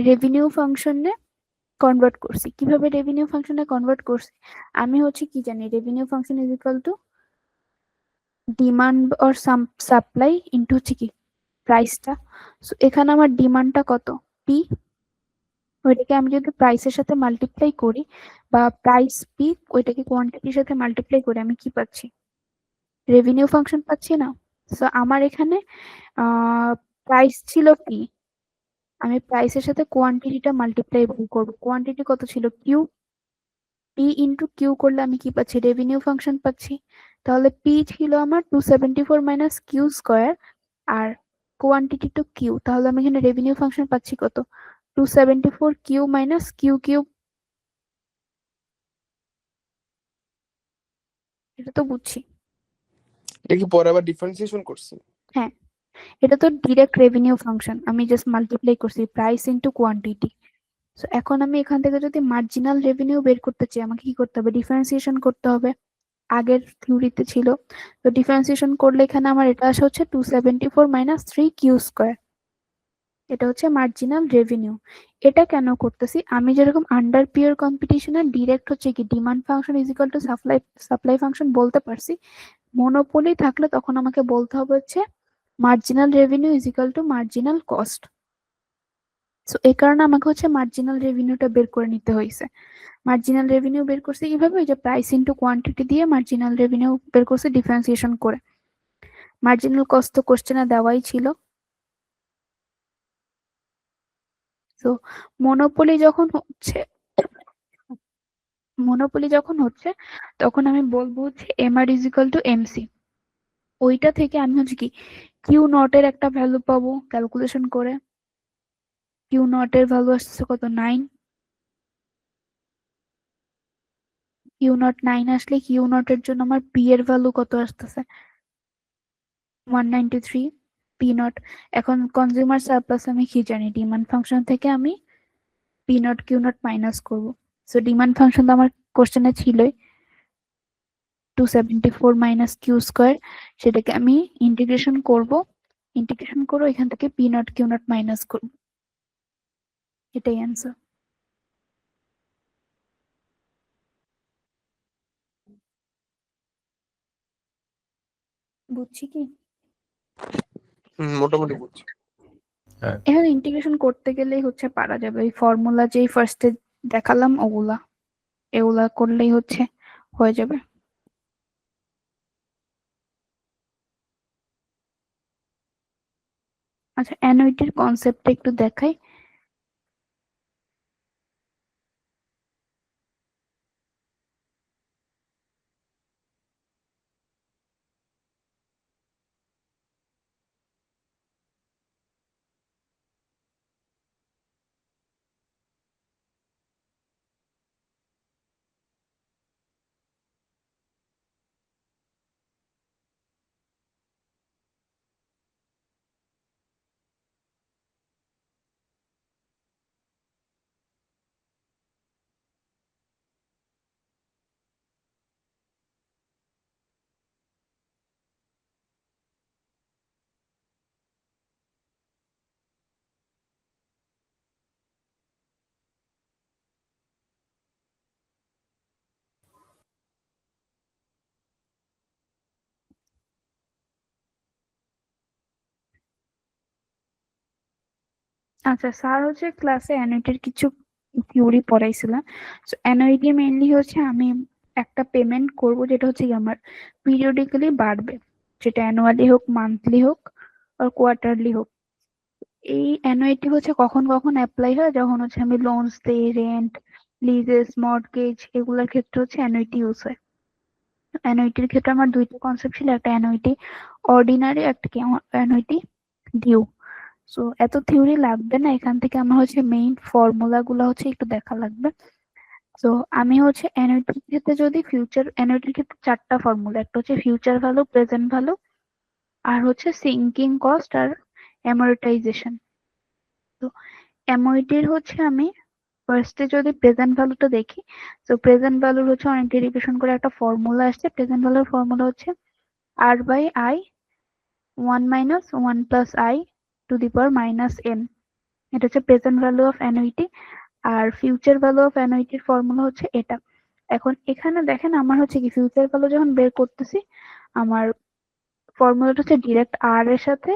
রেভিনিউ ফাংশনে কনভার্ট করছি। কিভাবে রেভিনিউ ফাংশনে কনভার্ট করছি, আমি হচ্ছে কি জানি, revenue function is equal two demand or supply into হচ্ছে কি প্রাইসটা। সো এখানে আমার ডিমান্ডটা কত, পি, ওইটাকে আমি যদি প্রাইসের সাথে মাল্টিপ্লাই করি, বা প্রাইস পি ওইটাকে কোয়ান্টিটির সাথে মাল্টিপ্লাই করে আমি কি পাচ্ছি, রেভিনিউ ফাংশন পাচ্ছি না। সো আমার এখানে প্রাইস ছিল পি, আমি প্রাইসের সাথে কোয়ান্টিটিটা মাল্টিপ্লাই করব। কোয়ান্টিটি কত ছিল? কিউ। পি ইন্টু কিউ করলে আমি কি পাচ্ছি? রেভিনিউ ফাংশন পাচ্ছি। তাহলে পি ছিল আমার 274 মাইনাস কিউ স্কোয়ার, আর কোয়ান্টিটি টু কিউ, তাহলে আমি এখানে রেভিনিউ ফাংশন পাচ্ছি কত? 274 কিউ মাইনাস কিউ কিউব। এটা তো বুঝছি। এটা কি পরে আবার ডিফারেন্সিয়েশন করছি? হ্যাঁ, এটা তো ডিরেক্ট রেভিনিউ ফাংশন, আমি জাস্ট মাল্টিপ্লাই করছি প্রাইস ইন্টু কোয়ান্টিটি। সো এখন আমি এখান থেকে যদি মার্জিনাল রেভিনিউ বের করতে চাই, আমাকে কি করতে হবে? ডিফারেন্সিয়েশন করতে হবে। আগের থিওরিতে ছিল, তো ডিফারেন্সিয়েশন করলে এখানে আমার এটা আসা হচ্ছে 274 মাইনাস 3 কিউ স্কোয়ার। এটা হচ্ছে মার্জিনাল রেভিনিউ। এটা কেন করতেছি? আমি যেরকম আন্ডার পিয়ার কম্পিটিশনে ডিরেক্ট হচ্ছে কি demand function is equal to supply supply function বলতে পারছি, মনোপলি থাকলে তখন আমাকে বলতে হবে হচ্ছে marginal revenue is equal two marginal cost. So এই কারণে আমাকে হচ্ছে মার্জিনাল রেভিনিউটা বের করে নিতে হয়েছে। মার্জিনাল রেভিনিউ বের করছি কিভাবে? ওই যে প্রাইস ইন্টু কোয়ান্টিটি দিয়ে মার্জিনাল রেভিনিউ বের করছি ডিফারেন্সিয়েশন করে। মার্জিনাল কস্ট তো কোশ্চেনে দেওয়াই ছিল। তো মনোপলি যখন হচ্ছে মনোপলি যখন হচ্ছে তখন আমি বলবো হচ্ছে MR is equal to MC. ওইটা থেকে আমি হচ্ছে কি কিউ নট এর একটা ভ্যালু পাবো ক্যালকুলেশন করে। কিউ নট এর ভ্যালু আসছে কত? 9। কিউ নট 9 আসলে কিউ নট এর জন্য আমার পি এর ভ্যালু কত আসতেছে? 193 পি নট। এখন কনজিউমার সারপ্লাস আমি কি জানি? ডিমান্ড ফাংশন থেকে আমি P not Q not minus করবো। সো ডিমান্ড ফাংশন তো আমার কোশ্চেনে ছিলই, 274 মাইনাস কিউ স্কোয়ার। সেটাকে আমি ইন্টিগ্রেশন করব। ইন্টিগ্রেশন করে এখান থেকে P not Q not minus করব। এটাই অ্যান্সার। বুঝছি কি? মোটামুটি বুঝছি। এখানে ইন্টিগ্রেশন করতে গেলেই হচ্ছে পারা যাবে। ওই ফর্মুলা যেই ফার্স্টে দেখালাম ওগুলা, এগুলা করলেই হচ্ছে হয়ে যাবে। আচ্ছা, অ্যানুইটির কনসেপ্টটা একটু দেখাই। আচ্ছা, স্যার হচ্ছে ক্লাসে অ্যানুইটির কিছু থিওরি পড়াইছিলাম। তো অ্যানুইটি মেইনলি হচ্ছে আমি একটা পেমেন্ট করব যেটা হচ্ছে কি আমার পিরিয়ডিক্যালি বাড়বে, যেটা অ্যানুয়ালি হোক, মান্থলি হোক, আর কোয়ার্টারলি হোক। এই অ্যানুইটি হচ্ছে কখন কখন অ্যাপ্লাই হয়? যখন হচ্ছে আমি লোনস দেই, রেন্ট, লিজেস, মর্টগেজ, এগুলোর ক্ষেত্রে হচ্ছে অ্যানুইটি ইউজ হয়। অ্যানুইটির ক্ষেত্রে আমার দুইটা কনসেপ্ট ছিল, একটা অ্যানুইটি অর্ডিনারি, একটা কি আমার অ্যানুইটি ডিউ। সো এত থিওরি লাগবে না, এখান থেকে আমার হচ্ছে মেইন ফর্মুলা গুলো হচ্ছে একটু দেখা লাগবে। তো আমি হচ্ছে অ্যানুইটির ক্ষেত্রে যদি ফিউচার অ্যানুইটির ক্ষেত্রে চারটা ফর্মুলা, একটা হচ্ছে ফিউচার ভ্যালু, প্রেজেন্ট ভ্যালু, আর হচ্ছে সিঙ্কিং কস্ট, আর অ্যামortization। তো অ্যানুইটির হচ্ছে আমি ফার্স্টে যদি প্রেজেন্ট ভ্যালুটা দেখি, তো প্রেজেন্ট ভ্যালুর হচ্ছে অনেক ডেরিভেশন করে একটা ফর্মুলা আসছে। প্রেজেন্ট ভ্যালুর ফর্মুলা হচ্ছে R by I 1 minus 1 plus I to the power minus N. এটা হচ্ছে প্রেজেন্ট ভ্যালু অফ অ্যানুইটি। আর ফিউচার ভ্যালু অফ অ্যানুইটির ফর্মুলা হচ্ছে এটা। এখন এখানে দেখেন আমার হচ্ছে কি ফিউচার ভ্যালু যখন বের করতেছি, আমার ফর্মুলাটা হচ্ছে ডিরেক্ট আর এর সাথে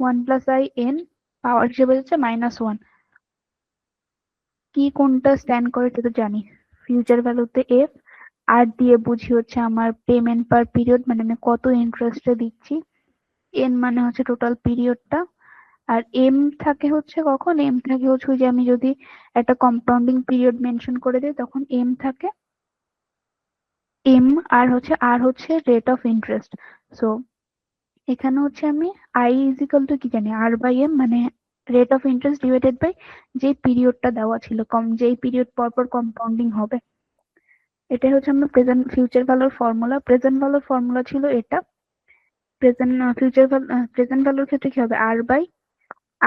1 প্লাস আই এন পাওয়ার হিসেবে হচ্ছে -1। কি কোনটা স্ট্যান্ড করে সেটা তো জানি। ফিউচার ভ্যালুতে এফ, আর দিয়ে বুঝি হচ্ছে আমার পেমেন্ট পার পিরিয়ড, মানে আমি কত ইন্টারেস্টে দিচ্ছি। এন মানে হচ্ছে টোটাল পিরিয়ডটা, আর এম থাকে হচ্ছে কখন, এম থাকে হচ্ছে ওই যে আমি যদি একটা কম্পাউন্ডিং পিরিয়ড মেনশন করে দিই তখন এম থাকে এম, আর হচ্ছে রেট অফ ইন্টারেস্ট। সো এখানে হচ্ছে আমি আই ইজ ইকাল টু কি জানি, আর বাই এম, মানে rate of interest divided by যে পিরিয়ডটা দেওয়া ছিল, যেই পিরিয়ড পর পর কম্পাউন্ডিং হবে। এটাই হচ্ছে আমার প্রেজেন্ট ফিউচার ভ্যালুর ফর্মুলা। প্রেজেন্ট ভ্যালুর ফর্মুলা ছিল এটা। প্রেজেন্ট ভ্যালুর ক্ষেত্রে কি হবে, আর বাই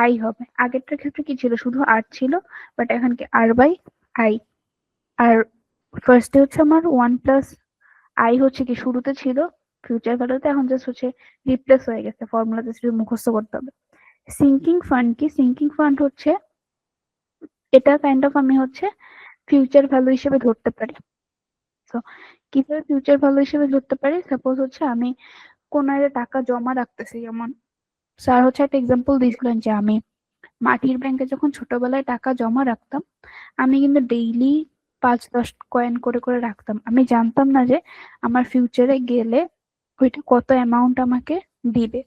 আই হবে। আগেরটার ক্ষেত্রে কি ছিল, শুধু আর ছিল, বাট এখন কি আর বাই আই। আর ফার্স্টে হচ্ছে আমার 1 প্লাস আই হচ্ছে কি শুরুতে ছিল ফিউচার ভ্যালুতে, এখন জাস্ট হচ্ছে রিপ্লেস হয়ে গেছে, ফর্মুলা জাস্ট মুখস্থ করতে হবে। সিঙ্কিং ফান্ড কি, সিঙ্কিং ফান্ড হচ্ছে এটা কাইন্ড অফ আমি হচ্ছে ফিউচার ভ্যালু হিসেবে ধরতে পারি। তো কিভাবে ফিউচার ভ্যালু হিসেবে ধরতে পারি, সাপোজ হচ্ছে আমি কোন একটা টাকা জমা রাখতেছি, যেমন স্যার হচ্ছে একটা এক্সাম্পল দিয়েছিলেন যে আমি মাটির ব্যাংকে যখন ছোটবেলায় টাকা জমা রাখতাম, আমি কিন্তু ডেইলি 5-10 কয়েন করে করে রাখতাম। আমি জানতাম না যে আমার ফিউচারে গেলে ওইটা কত অ্যামাউন্ট আমাকে দিবে।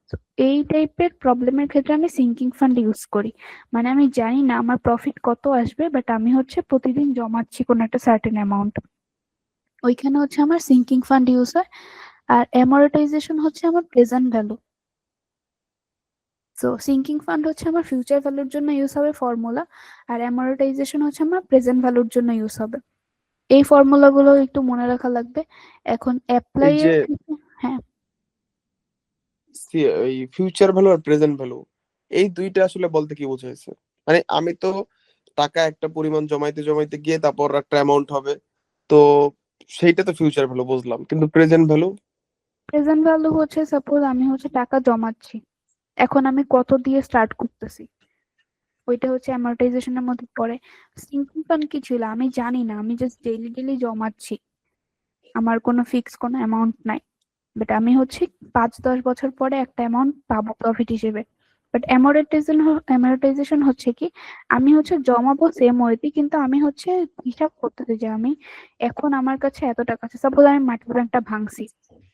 তো এই টাইপের প্রবলেমের ক্ষেত্রে আমি সিঙ্কিং ফান্ড ইউজ করি। মানে আমি জানি না আমার প্রফিট কত আসবে, বাট আমি হচ্ছে প্রতিদিন জমাচ্ছি কোনো একটা সার্টেন অ্যামাউন্ট, ওইখানে হচ্ছে আমার সিঙ্কিং ফান্ড ইউজ হয়। আর অ্যামোর্টাইজেশন হচ্ছে আমার present value. So sinking fund হচ্ছে আমার ফিউচার ভ্যালুর জন্য ইউজ হবে ফর্মুলা, আর অ্যামোর্টাইজেশন হচ্ছে আমার প্রেজেন্ট ভ্যালুর জন্য ইউজ হবে। এই ফর্মুলা গুলো একটু মনে রাখা লাগবে। এখন এই অ্যাপ্লাই যে এর ক্ষেত্রে, হ্যাঁ এই ফিউচার ভ্যালু আর প্রেজেন্ট ভ্যালু, এই দুইটা আসলে বলতে কি বোঝাইছে? মানে আমি তো টাকা একটা পরিমাণ জমাইতে জমাইতে গিয়ে তারপর একটা অ্যামাউন্ট হবে, তো সেইটা তো ফিউচার ভ্যালু বুঝলাম, কিন্তু প্রেজেন্ট ভ্যালু? প্রেজেন্ট ভ্যালু হচ্ছে সাপোজ আমি হচ্ছে টাকা জমাচ্ছি, এখন আমি কত দিয়ে স্টার্ট করতেছি, ওইটা হচ্ছে অ্যামোর্টাইজেশনের মধ্যে পড়ে। সিঙ্কিং ফান্ড কি ছিল আমি জানি না, আমি জাস্ট ডেইলি ডেইলি জমাচ্ছি, আমার কোনো ফিক্স কোনো অ্যামাউন্ট নাই, বাট আমি হচ্ছে 5-10 বছর পরে একটা অ্যামাউন্ট পাবো প্রফিট হিসেবে। বাট অ্যামোর্টাইজেশন হচ্ছে কি, আমি হচ্ছে জমাবো সেম ওয়েতে, কিন্তু আমি হচ্ছে হিসাব করতেছি যে আমি এখন আমার কাছে এত টাকা আছে। সাপোজ আমি মাটির ব্যাংকটা ভাঙছি,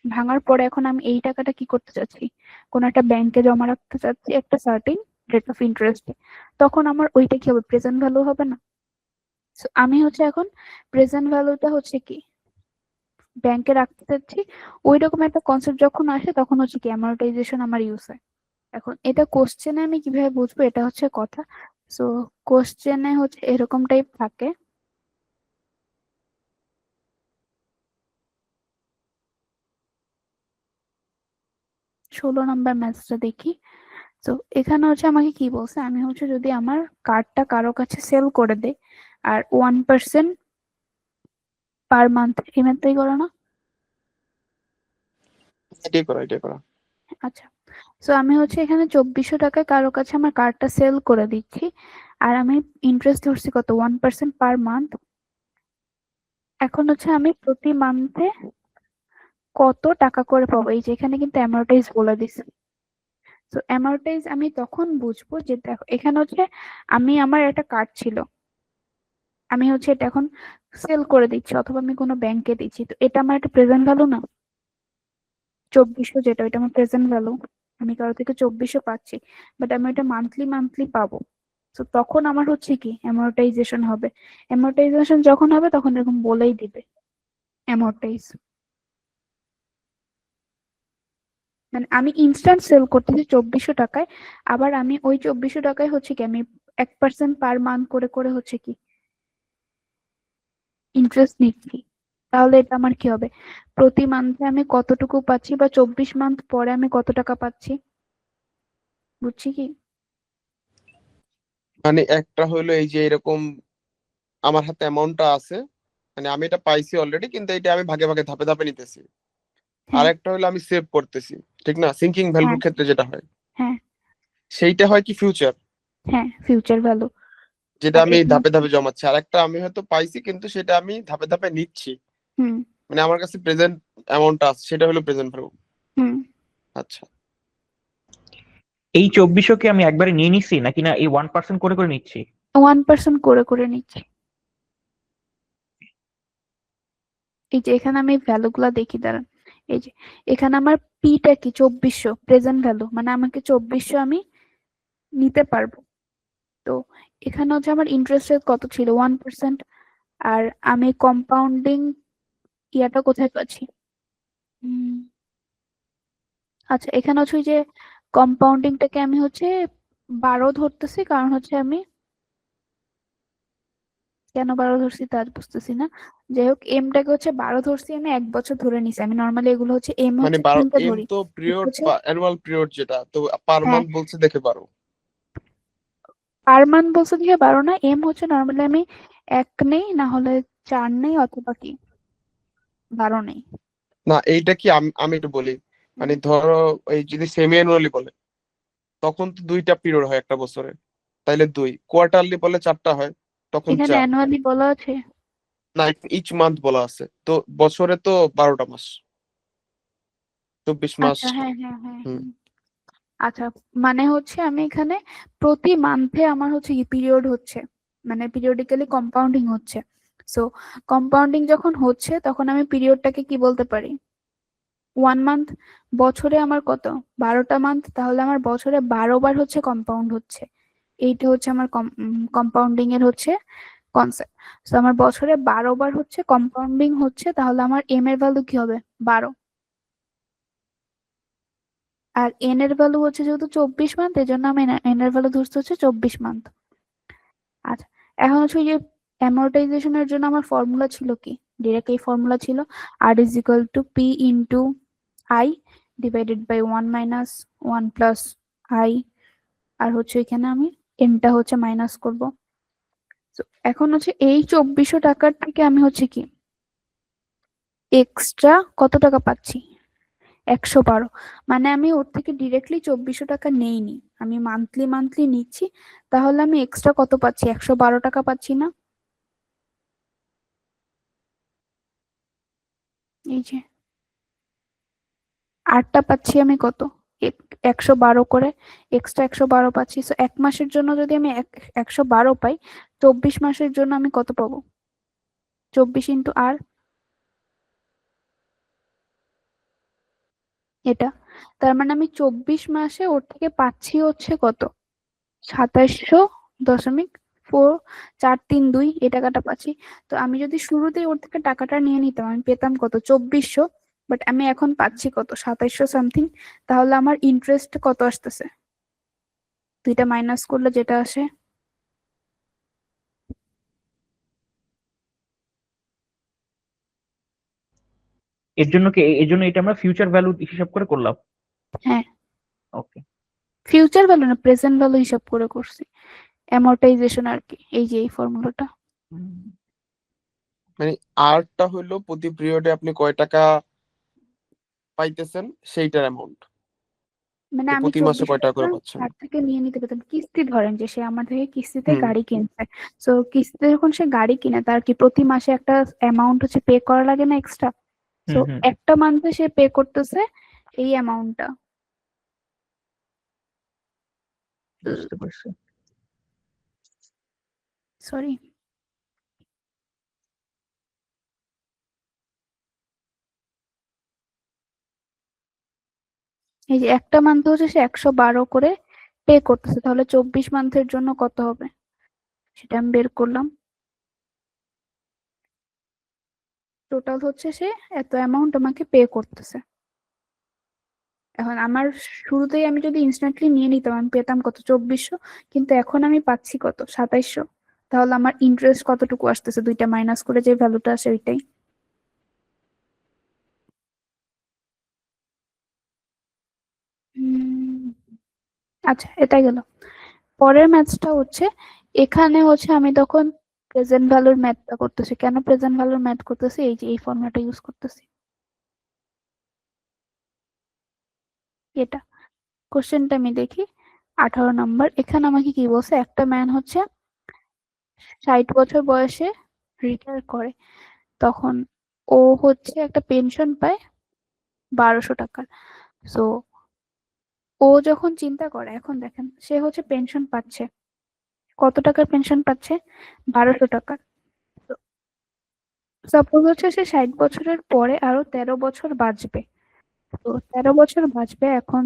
ভাঙার পরে এখন আমি এই টাকাটা কি করতে চাচ্ছি, কোন একটা ব্যাংকে জমা রাখতে চাচ্ছি একটা সার্টেন রেট অফ ইন্টারেস্টে, তখন আমার ওইটা কি হবে, প্রেজেন্ট ভ্যালু হবে না? So, আমি হচ্ছে এখন প্রেজেন্ট ভ্যালুটা হচ্ছে কি ব্যাংকে রাখতে চাচ্ছি, ওই রকম একটা কনসেপ্ট যখন আসে তখন হচ্ছে কি অ্যামোর্টাইজেশন আমার ইউজ হয়। এখন এটা কোশ্চেনে আমি কিভাবে বুঝবো, এটা হচ্ছে কথা। সো কোশ্চেনে হচ্ছে এরকম টাইপ থাকে। 16 নম্বর ম্যাথসটা দেখি। তো এখানে হচ্ছে আমাকে কি বলছে, আমি হচ্ছে যদি আমার কার্ডটা কারো কাছে সেল করে দেই আর 1% পার মান্থ, এই ম্যাথটাই করো না? এটাই করা। আচ্ছা, সো আমি হচ্ছে এখানে 2400 টাকায় কারো কাছে আমার কার্ডটা সেল করে দিচ্ছি, আর আমি ইন্টারেস্ট ধরছি কত, 1% পার মান্থ। এখন হচ্ছে আমি প্রতি মান্থে কত টাকা করে পাবো, এই যে এখানে কিন্তু অ্যামোর্টাইজ বলে দিছে। তো অ্যামোর্টাইজ আমি তখন বুঝবো যে দেখো এখানে হচ্ছে আমি আমার একটা কার্ড ছিল, আমি হচ্ছে এটা এখন সেল করে দিচ্ছি অথবা আমি কোনো ব্যাংকে দিচ্ছি, তো এটা আমার একটা প্রেজেন্ট ভ্যালু না? 2400 যেটা, এটা আমার প্রেজেন্ট ভ্যালু। আমি কারো থেকে 2400 পাচ্ছি, বাট আমি এটা মান্থলি মান্থলি পাবো। তো তখন আমার হচ্ছে কি অ্যামোর্টাইজেশন হবে। অ্যামোর্টাইজেশন যখন হবে তখন এরকম বলেই দিবে অ্যামোর্টাইজ। মানে আমি ইনস্ট্যান্ট সেল করতেছি 2400 টাকায়, আবার আমি ওই 2400 টাকায় হচ্ছে কি আমি 1% পার মান্থ করে করে হচ্ছে কি ইন্টারেস্ট নিচ্ছি। তাহলে এটা আমার কি হবে, প্রতি মান্থে আমি কতটুকু পাচ্ছি, বা 24 মান্থ পরে আমি কত টাকা পাচ্ছি, বুঝছি কি? মানে একটা হইলো এই যে এরকম আমার হাতে অ্যামাউন্টটা আছে, মানে আমি এটা পাইছি অলরেডি, কিন্তু এটা আমি ভাগে ভাগে ধাপে ধাপে নিতেছি। আর হ্যাঁ, একটা হলো আমি সেভ করতেছি, ঠিক না? সিঙ্কিং হ্যাঁ, ভ্যালুর ক্ষেত্রে যেটা হয়, হ্যাঁ, সেইটা হয় কি ফিউচার, হ্যাঁ, ফিউচার ভ্যালু। যেটা আর আমি এখানে ধাপে ধাপে জমাচ্ছি। আর একটা আমি হয়তো পাইছি কিন্তু সেটা আমি ধাপে ধাপে নিচ্ছি, হুম, মানে আমার কাছে প্রেজেন্ট অ্যামাউন্টটা আছে, সেটা হলো প্রেজেন্ট ভ্যালু। হুম, আচ্ছা, এই 2400 কে আমি একবারে নিয়ে নিচ্ছি নাকি না এই 1% করে করে নিচ্ছি? 1% করে করে নিচ্ছি। এই যে এখানে আমি ভ্যালু গুলা দেখি, দাঁড়ান। এই যে এখানে আমার পিটা কি 2400 প্রেজেন্ট ভ্যালু, মানে আমাকে 2400 আমি নিতে পারবো। তো এখানে হচ্ছে আমার ইন্টারেস্ট রেট কত ছিল, 1%। আর আমি কম্পাউন্ডিং ইয়াটা কোথায় পাচ্ছি? উম, আচ্ছা, এখানে হচ্ছে ওই যে কম্পাউন্ডিংটাকে আমি হচ্ছে 12 ধরতেছি, কারণ হচ্ছে আমি কেন 12 ধরছি তা বুঝতেছি না। যাই হোক, এমটাকে হচ্ছে 12 ধরছি, আমি 1 বছর ধরে নিছি। আমি নর্মালি এগুলো হচ্ছে এম মানে হচ্ছে 12 3টা এম ধরি। তো এটা পিরিয়ড হচ্ছে, অ্যানুয়াল পিরিয়ড, যেটা তো পার হ্যাঁ, মান্থ বলছে দেখে 12। পার মান্থ বলছে দিয়ে 12 না, এম হচ্ছে নর্মালি আমি 1 নেই, না হলে 4 নেই, অথবা কি 12 নেই। না এইটা কি আমি আমি একটু বলি, হুম। মানে ধরো এই যদি সেমি অ্যানুয়ালি বলে তখন তো 2টা পিরিয়ড হয় একটা বছরে, তাইলে 2, কোয়ার্টারলি বলে 4টা হয়, তখন এখানে 4। অ্যানুয়ালি বলা আছে। না, ইচ মান্থ বলা আছে তো, বছরে তো 12টা মাস, 24 মাস। আচ্ছা, হ্যাঁ, হ্যাঁ, হ্যাঁ, হুম। হুম। আচ্ছা, মানে হচ্ছে আমি এখানে প্রতি মান্থে আমার হচ্ছে কি পিরিয়ড হচ্ছে, মানে পিরিয়ডিক্যালি কম্পাউন্ডিং হচ্ছে। সো কম্পাউন্ডিং যখন হচ্ছে তখন আমি পিরিয়ডটাকে কি বলতে পারি? 1 মান্থ। বছরে আমার কত? 12টা মান্থ, তাহলে আমার বছরে 12 বার হচ্ছে কম্পাউন্ড হচ্ছে। এইটা হচ্ছে আমার কম্পাউন্ডিং এর হচ্ছে কনসেপ্ট। তো আমার বছরে 12 বার হচ্ছে কম্পাউন্ডিং হচ্ছে, তাহলে আমার এম এর ভ্যালু কি হবে? 12। আর এন এর ভ্যালু হচ্ছে যেহেতু 24 মান্থ, এই জন্য আমি এন এর ভ্যালু ধরতে হচ্ছে 24 মান্থ। আচ্ছা, এখন হচ্ছে ওই যে অ্যামortization-এর জন্য আমার ফর্মুলা ছিল কি? ডিরেক্ট এই ফর্মুলা ছিল, R is equal to P into I divided by 1 - 1 plus I. আর হচ্ছে এখানে আমি এনটা হচ্ছে মাইনাস করব। তো এখন হচ্ছে এই 2400 টাকার থেকে আমি হচ্ছে কি এক্সট্রা কত টাকা পাচ্ছি? 112। মানে আমি ওর থেকে ডিরেক্টলি 2400 টাকা নেইনি, আমি মান্থলি মান্থলি নিচ্ছি। তাহলে আমি এক্সট্রা কত পাচ্ছি? 112 টাকা পাচ্ছি না? এই যে আরটা পাচ্ছি আমি কত? 112 করে, এক্সট্রা 112 পাচ্ছি। তো 1 মাসের জন্য যদি আমি 112 পাই, 24 মাসের জন্য আমি কত পাবো? 24 × আর, এটা। তার মানে আমি 24 মাসে ওর থেকে পাচ্ছি হচ্ছে কত? 2700.432 এই টাকাটা পাচ্ছি। তো আমি যদি শুরুতেই ওর থেকে টাকাটা নিয়ে নিতাম, আমি পেতাম কত? 2400। বাট আমি এখন পাচ্ছি কত? 2700 সামথিং। তাহলে আমার ইন্টারেস্ট কত আসতেছে? দুইটা মাইনাস করলে যেটা আসে। এর জন্য এটা আমরা ফিউচার ভ্যালু হিসাব করে করলাম। হ্যাঁ, ওকে। ফিউচার ভ্যালু না, প্রেজেন্ট ভ্যালু হিসাব করে করছি। অ্যামortization আর কি, এই যে এই ফর্মুলাটা। মানে আরটা হইলো প্রতি পিরিয়ডে আপনি কয় টাকা পাইতেছেন সেইটার অ্যামাউন্ট, মানে তো আমি প্রতি মাসে 2400 কয় টাকা টাকা করে পাচ্ছেন। তার থেকে নিয়ে নিতে পেতাম কিস্তি, ধরেন যে সে আমার থেকে কিস্তিতে হুম গাড়ি কিনছে। তো কিস্তিতে যখন সে গাড়ি কিনে, তার কি প্রতি মাসে একটা অ্যামাউন্ট হচ্ছে পে করা লাগে না এক্সট্রা? সো হুম হুম। একটা মান্থে সে পে করতেছে এই অ্যামাউন্টটা। বুঝতে পারছি। সরি, এই যে একটা মান্থে হচ্ছে সে 112 করে পে করতেছে, তাহলে 24 মান্থের জন্য কত হবে সেটা আমি বের করলাম। টোটাল হচ্ছে সে এত অ্যামাউন্ট আমাকে পে করতেছে। এখন আমার শুরুতেই আমি যদি ইনস্ট্যান্টলি নিয়ে নিতাম, আমি পেতাম কত? 2400। কিন্তু এখন আমি পাচ্ছি কত? 2700। তাহলে আমার ইন্টারেস্ট কতটুকু আসতেছে? দুইটা মাইনাস করে যে ভ্যালুটা আসে ওইটাই। উম, আচ্ছা, এটাই গেল। পরের ম্যাথসটা হচ্ছে, এখানে হচ্ছে আমি তখন প্রেজেন্ট ভ্যালুর ম্যাথটা করতেছি। কেন প্রেজেন্ট ভ্যালুর ম্যাথ করতেছি? এই যে এই ফর্মুলাটা ইউজ করতেছি, এটা। কোশ্চেনটা আমি দেখি, 18 নম্বর। এখানে আমাকে কি বলছে? একটা ম্যান হচ্ছে 60 বছর বয়সে রিটায়ার করে, তখন ও হচ্ছে একটা পেনশন পায় 1200 টাকার। সো ও যখন চিন্তা করে, এখন দেখেন সে হচ্ছে পেনশন পাচ্ছে, কত টাকার পেনশন পাচ্ছে? 1200 টাকার। সাপোজ হচ্ছে সে 60 বছরের পরে আরো 13 বছর বাঁচবে। তো 13 বছর বাঁচবে এখন,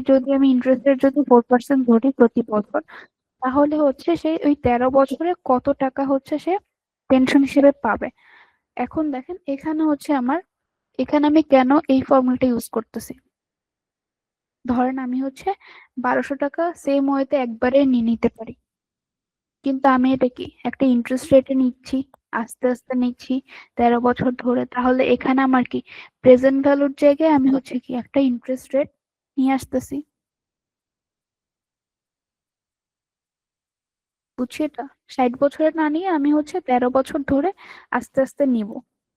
যদি আমি ইন্টারেস্ট রেট যদি 4% ধরি প্রতি বছর, তাহলে হচ্ছে সে ওই 13 বছরে কত টাকা হচ্ছে সে পেনশন হিসেবে পাবে। এখন দেখেন এখানে হচ্ছে এখানে আমি কেন এই ফর্মুলাটা ইউজ করতেছি। ধরেন আমি হচ্ছে 1200 টাকা সেম ওয়েতে একবারে নিয়ে নিতে পারি, কিন্তু আমি এটা কি একটা ইন্টারেস্ট রেটে নিচ্ছি, আস্তে আস্তে নিচ্ছি 13 বছর ধরে। তাহলে এখানে আমার কি প্রেজেন্ট ভ্যালুর জায়গায় আমি হচ্ছে কি একটা ইন্টারেস্ট রেট নিয়ে আসতেছি। বুঝছি এটা? 60 বছরে না নিয়ে আমি হচ্ছে 13 বছর ধরে আস্তে আস্তে নিব।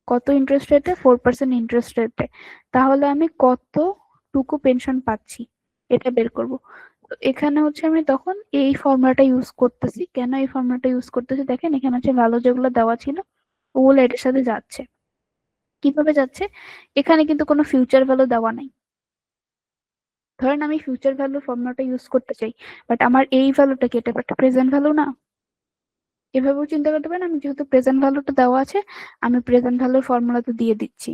কত ইন্টারেস্ট রেটে? 4% ইন্টারেস্ট রেটে। তাহলে আমি কতটুকু পেনশন পাচ্ছি এটা বের করব। তো এখানে হচ্ছে আমি তখন এই ফর্মুলাটা ইউজ করতেছি। কেন এই ফর্মুলাটা ইউজ করতেছি দেখেন, এখানে হচ্ছে ভ্যালু যেগুলো দেওয়া ছিল ওগুলো এটার সাথে যাচ্ছে। কিভাবে যাচ্ছে? এখানে কিন্তু কোনো ফিউচার ভ্যালু দেওয়া নাই। ধরেন আমি ফিউচার ভ্যালু ফর্মুলাটা ইউজ করতে চাই, বাট আমার এই ভ্যালুটা কি, এটা একটা প্রেজেন্ট ভ্যালু না? এভাবেও চিন্তা করতে পারেন, আমি যেহেতু প্রেজেন্ট ভ্যালুটা দেওয়া আছে, আমি প্রেজেন্ট ভ্যালুর ফর্মুলাতে দিয়ে দিচ্ছি।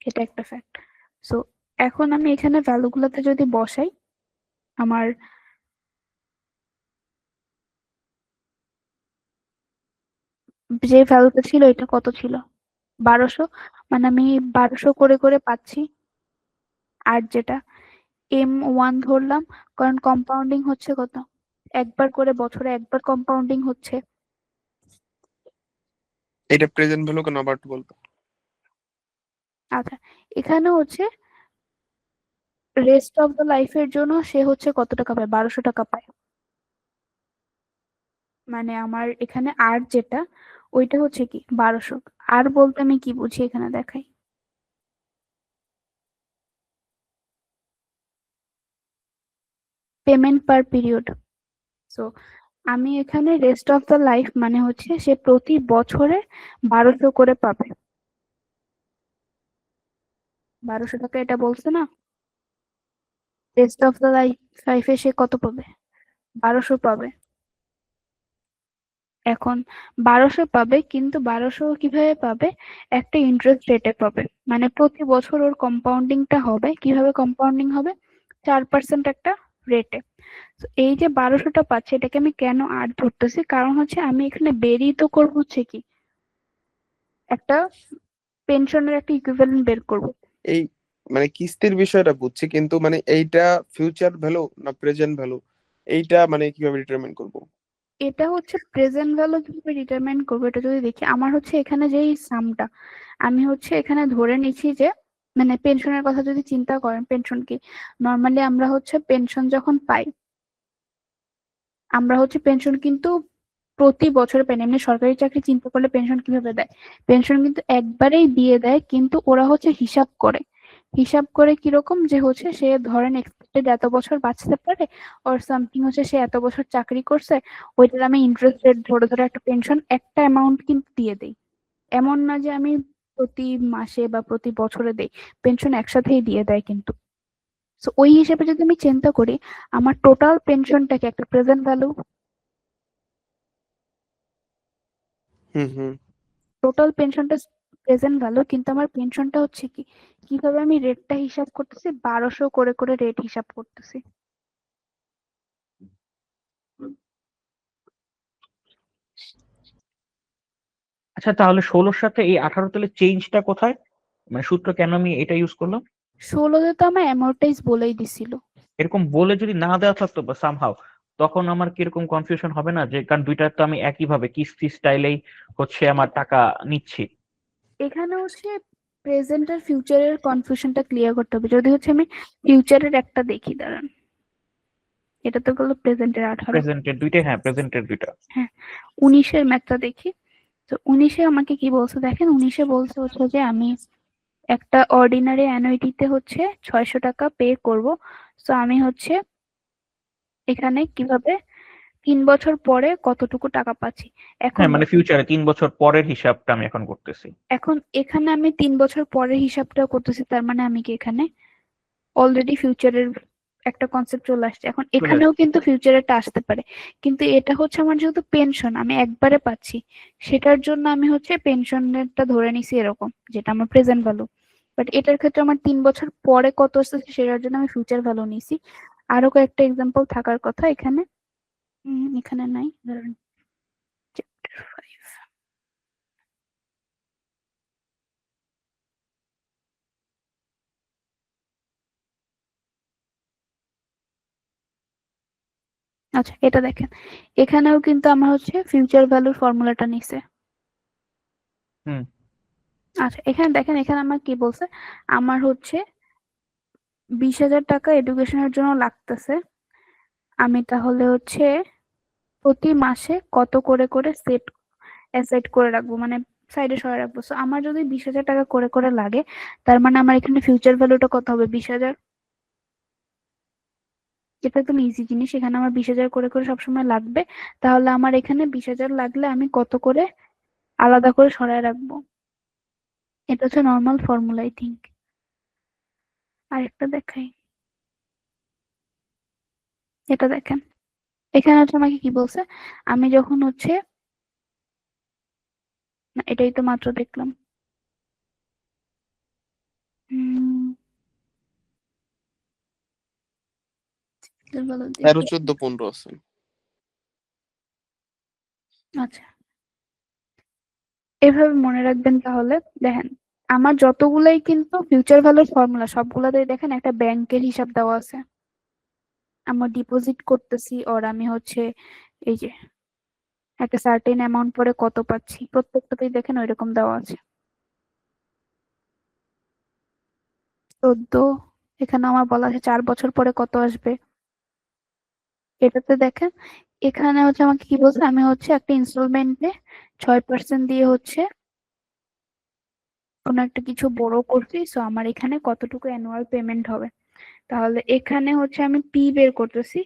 এটা একটা ফ্যাক্ট। সো এখন আমি এখানে ভ্যালুগুলোতে যদি বসাই, আমার যে ভ্যালুটা ছিল এটা কত ছিল? 1200। মানে আমি 1200 করে করে পাচ্ছি। আর যেটা M1 ধরলাম, কারণ কম্পাউন্ডিং হচ্ছে কত, একবার করে বছরে একবার কম্পাউন্ডিং হচ্ছে। এটা প্রেজেন্ট ভ্যালু কেন আবার একটু বলতো? আচ্ছা, এখানে হচ্ছে রেস্ট অফ দ্য লাইফের জন্য সে হচ্ছে কত টাকা পায়? 1200 টাকা পায়। মানে আমার এখানে আর যেটা, ওইটা হচ্ছে কি 1200। আর বলতে আমি কি বুঝি এখানে দেখাই। পেমেন্ট পার পিরিয়ড। সো আমি এখানে রেস্ট অফ দ্য লাইফ মানে হচ্ছে সে প্রতি বছরে 1200 করে পাবে। 1200 টাকা এটা বলছে না? রেস্ট অফ দ্য লাইফে সে কত পাবে? 1200 পাবে। এখন 1200 পাবে, কিন্তু 1200 কিভাবে পাবে? একটা ইন্টারেস্ট রেটে পাবে। মানে প্রতি বছর ওর কম্পাউন্ডিংটা হবে। কিভাবে কম্পাউন্ডিং হবে? 4% একটা রেটে। তো এই যে 1200টা পাচ্ছে, এটাকে আমি কেন আর ধরতেছি? কারণ হচ্ছে আমি এখানে বেরই তো করবো হচ্ছে কি একটা পেনশনের একটা ইকুইভ্যালেন্ট বের করব। এই মানে কিস্তির বিষয়টা বুঝছি, কিন্তু মানে এইটা ফিউচার ভ্যালু না প্রেজেন্ট ভ্যালু, এইটা মানে কিভাবে ডিটারমিন করব? এটা হচ্ছে প্রেজেন্ট ভ্যালু কিভাবে ডিটারমাইন করবো, এটা যদি দেখি আমার হচ্ছে এখানে যেই সামটা, আমি হচ্ছে এখানে ধরে নিচ্ছি যে মানে পেনশনের কথা যদি চিন্তা করেন, পেনশন কি নর্মালি আমরা হচ্ছে পেনশন যখন পাই, আমরা হচ্ছে পেনশন কিন্তু প্রতি বছরে পাই না। এমনি সরকারি চাকরি চিন্তা করলে পেনশন কিভাবে দেয়? পেনশন কিন্তু একবারেই দিয়ে দেয়, কিন্তু ওরা হচ্ছে হিসাব করে। হিসাব করে কিরকম, যে হচ্ছে সে ধরেন এক্সপেক্টেড এত বছর বাঁচতে পারে, অর সামথিং হচ্ছে সে এত বছর চাকরি করছে, ওইটার আমি ইন্টারেস্ট রেট ধরে ধরে একটা পেনশন একটা অ্যামাউন্ট কিন্তু দিয়ে দেই। এমন না যে আমি প্রতি মাসে বা প্রতি বছরে দেই, পেনশন একসাথেই দিয়ে দেয় কিন্তু। তো ওই হিসেবে যদি আমি চিন্তা করি, আমার টোটাল পেনশনটাকে একটা প্রেজেন্ট ভ্যালু, হুম হুম। টোটাল পেনশনটা প্রেজেন্ট ভ্যালু, কিন্তু আমার পেনশনটা হচ্ছে কি, কিভাবে আমি রেটটা হিসাব করতেছি? 1200 করে করে রেট হিসাব করতেছি। আচ্ছা, তাহলে 16-র সাথে এই 18 তাহলে চেঞ্জটা কোথায়? মানে সূত্র কেন আমি এটা ইউজ করলাম? 16তে তো আমার অ্যামোর্টাইজ বলেই দিছিল। এরকম বলে যদি না দেওয়া থাকতো বা সামহাও, তখন আমার কিরকম কনফিউশন হবে না? যে কারণ দুইটা তো আমি একইভাবে কিস্তি স্টাইলেই হচ্ছে আমার টাকা নিচ্ছি। এখানে হচ্ছে প্রেজেন্ট আর ফিউচারের কনফিউশনটা ক্লিয়ার করতে হবে। যদি হচ্ছে আমি ফিউচারের একটা দেখি, দাঁড়ান, এটা তো গেলো প্রেজেন্টের 18। প্রেজেন্টের দুইটাই, হ্যাঁ প্রেজেন্টের দুইটা। হ্যাঁ, 19-এর ম্যাথটা দেখি। তো 19-এ আমাকে কি বলছে দেখেন, 19-এ বলছে হচ্ছে যে আমি একটা অর্ডিনারি অ্যানুইটিতে হচ্ছে 600 টাকা পে করব। তো আমি হচ্ছে এখানে কিভাবে 3 বছর পরে কতটুকু টাকা পাচ্ছি। এখন হ্যাঁ, মানে দেখেন, ফিউচারে 3 বছর পরের হিসাবটা আমি এখন করতেছি। এখন এখানে আমি 3 বছর পরের হিসাবটা করতেছি, তার মানে আমি কি এখানে অলরেডি ফিউচারের একটা কনসেপ্ট চলে আসছে। এখন চলে এখানেও আসছে। কিন্তু ফিউচারেরটা আসতে পারে, কিন্তু এটা হচ্ছে আমার যেহেতু পেনশন আমি একবারে পাচ্ছি, সেটার জন্য আমি হচ্ছে পেনশনেরটা ধরে নিছি এরকম, যেটা আমার প্রেজেন্ট ভ্যালু। বাট এটার ক্ষেত্রে আমার 3 বছর পরে কত আসতেছে সেটার জন্য আমি ফিউচার ভ্যালু নিছি। আরো কয়েকটা এক্সাম্পল থাকার কথা এখানে। এখানে নাই, ধরেন চ্যাপ্টার 5। আচ্ছা, এটা দেখেন, এখানেও কিন্তু আমার হচ্ছে ফিউচার ভ্যালুর ফর্মুলাটা নিছে। হুম আচ্ছা, এখানে দেখেন, এখানে আমার কি বলছে, আমার হচ্ছে 20,000 টাকা এডুকেশনের জন্য লাগতেছে। আমি তাহলে হচ্ছে প্রতি মাসে কত করে করে সেট অ্যাসেট করে রাখবো, মানে সাইডে সরে রাখবো। সো আমার যদি 20,000 টাকা করে করে লাগে, তার মানে আমার এখানে ফিউচার ভ্যালুটা কত হবে? 20,000। এটা একদম ইজি জিনিস, এখানে আমার 20,000 করে করে সবসময় লাগবে। তাহলে আমার এখানে 20,000 লাগলে আমি কত করে আলাদা করে সরায় রাখবো। এটা হচ্ছে নর্মাল ফর্মুলা, আই থিঙ্ক। আরেকটা দেখাই, এটা দেখেন, এখানে হচ্ছে আমাকে কি বলছে, আমি যখন হচ্ছে, না এটাই তো মাত্র দেখলাম। হুম, বলো 13, দেখি। 14, 15 আছে। আচ্ছা, এভাবে মনে রাখবেন তাহলে। দেখেন, আমার যতগুলাই কিন্তু ফিউচার ভ্যালুর ফর্মুলা সবগুলাতেই দেখেন একটা ব্যাংকের হিসাব দেওয়া আছে। আমার ডিপোজিট করতেছি ওর আমি হচ্ছে এই যে একটা সার্টেন অ্যামাউন্ট পরে কত পাচ্ছি, প্রত্যেকটাতেই দেখেন ওইরকম দেওয়া আছে। 14, এখানে আমার বলা আছে 4 বছর পরে কত আসবে। এটাতে দেখেন, এখানে হচ্ছে আমাকে কি বলছে, আমি হচ্ছে একটা ইনস্টলমেন্টে 6% দিয়ে হচ্ছে কোনো একটা কিছু বড় করছি। সো আমার এখানে কতটুকু অ্যানুয়াল পেমেন্ট হবে। তাহলে এখানে হচ্ছে আমি পি বের করতেছি।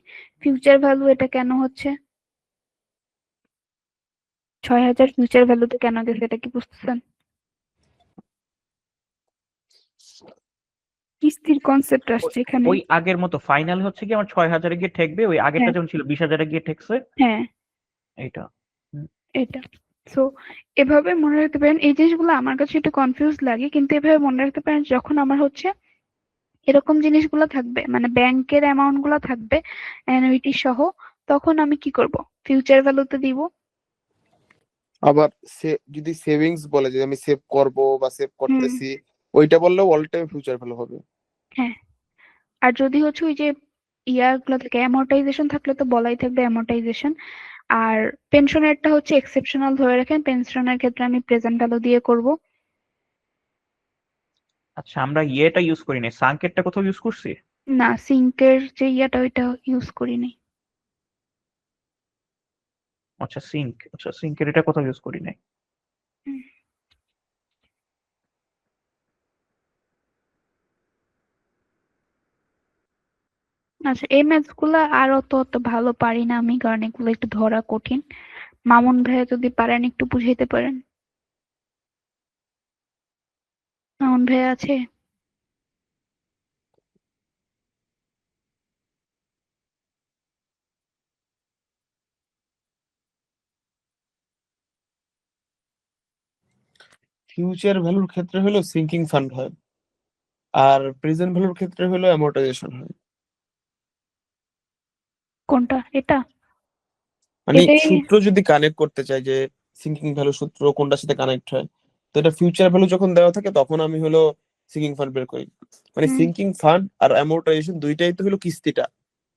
ফিউচার ভ্যালু এটা কেন হচ্ছে 6,000, ফিউচার ভ্যালুতে কেন গেছে এটা কি বুঝতেছেন? কিস্তির কনসেপ্ট আসছে ওই এখানে। ওই আগের মতো ফাইনাল হচ্ছে কি আমার 6,000-এ গিয়ে ঠেকবে, ওই আগেরটা হ্যাঁ, যেমন ছিল 20,000-এ গিয়ে ঠেকছে হ্যাঁ, এইটা। হুম, এটা। সো এভাবে মনে রাখতে পারেন, এই জিনিসগুলো আমার কাছে একটু কনফিউজ লাগে, কিন্তু এভাবে মনে রাখতে পারেন যখন আমার হচ্ছে এরকম জিনিসগুলো থাকবে, মানে ব্যাংকের অ্যামাউন্ট গুলো থাকবে অ্যানুইটি সহ, তখন আমি কি করব? ফিউচার ভ্যালুতে দিব। আবার যদি সেভিংস বলে যে আমি সেভ করব বা সেভ হুম, করতেছি, ওইটা বললেও অল টাইম ফিউচার ভ্যালু হবে। হ্যাঁ। আর যদি হচ্ছে ওই যে ইয়ারগুলো থাকে, অ্যামortization থাকলে তো বলাই থাকবে অ্যামortization। আর পেনশনেরটা হচ্ছে এক্সেপশনাল ধরে রাখেন, পেনশনের ক্ষেত্রে আমি প্রেজেন্ট ভ্যালু দিয়ে করব। আচ্ছা আমরা ইয়েটা ইউজ করি নাই, সাংকেতটা কোথাও ইউজ করছি? না, সিঙ্কের যে ইয়াটা ওইটা ইউজ করিনি। আচ্ছা সিঙ্ক, আচ্ছা সিঙ্কের এটা কোথাও ইউজ করি নাই। হুম, আচ্ছা, এই ম্যাথস গুলা আর অত ভালো পারি না আমি, কারণ এগুলো একটু ধরা কঠিন। মামুন ভাইয়া যদি পারেন একটু বুঝাইতে পারেন। মামুন ভাইয়া আছে? ফিউচার ভ্যালুর ক্ষেত্রে হলো সিঙ্কিং ফান্ড হয়, আর প্রেজেন্ট ভ্যালুর ক্ষেত্রে হলো অ্যামortization হয়। কোনটা এটা? মানে এটাই। সূত্র যদি কানেক্ট করতে চাই যে সিঙ্কিং ভ্যালু সূত্র কোনটার সাথে কানেক্ট হয়, তো এটা ফিউচার ভ্যালু যখন দেওয়া থাকে তখন আমি হলো সিঙ্কিং ফান্ড বের করি। মানে হুম, সিঙ্কিং ফান্ড আর অ্যামortization দুইটাই তো হলো কিস্তিটা,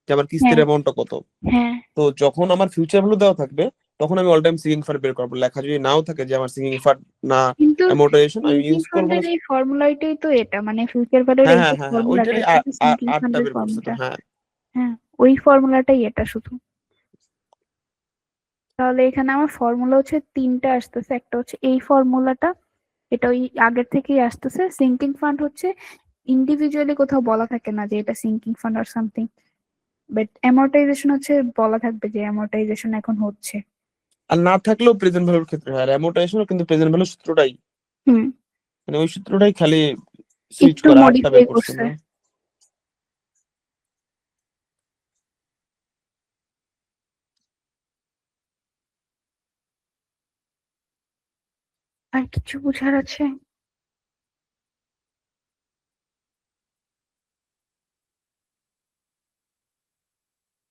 যে আমার কিস্তির হ্যাঁ, অ্যামাউন্টটা কত। হ্যাঁ। তো যখন আমার ফিউচার ভ্যালু দেওয়া থাকবে তখন আমি অল টাইম সিঙ্কিং ফান্ড বের করবো। লেখা যদি নাও থাকে যে আমার সিঙ্কিং ফান্ড না কিন্তু অ্যামortization, আমি সিঙ্কিং ইউজ করবো ফান্ডের হলো। এই ফর্মুলাটাই তো এটা, মানে ফিউচার ভ্যালুর হ্যাঁ এই হ্যাঁ যে হ্যাঁ হ্যাঁ, ফর্মুলাটা, ওইটারই এটা তো সিঙ্কিং আটটা ফান্ডের বের করছে তো, ফর্মুলা। হ্যাঁ। হ্যাঁ, ওই ফর্মুলাটাই এটা শুধু। তাহলে এখানে আমার ফর্মুলা হচ্ছে 3টা আসতেছে, একটা হচ্ছে এই ফর্মুলাটা, এটা ওই আগের থেকেই আসতেছে। সিঙ্কিং ফান্ড হচ্ছে ইন্ডিভিজুয়ালি কোথাও বলা থাকে না যে এটা সিঙ্কিং ফান্ড আর সামথিং, বাট অ্যামortization হচ্ছে বলা থাকবে যে অ্যামortization এখন হচ্ছে। আর না থাকলেও প্রেজেন্ট ভ্যালুর ক্ষেত্রে হয়, আর অ্যামortization কিন্তু প্রেজেন্ট ভ্যালু সূত্রটাই, হুম, মানে ওই সূত্রটাই খালি সুইচ একটু করে আটটা মডিফাই বের করছি করছে। আমরা। আর কিছু বোঝার আছে?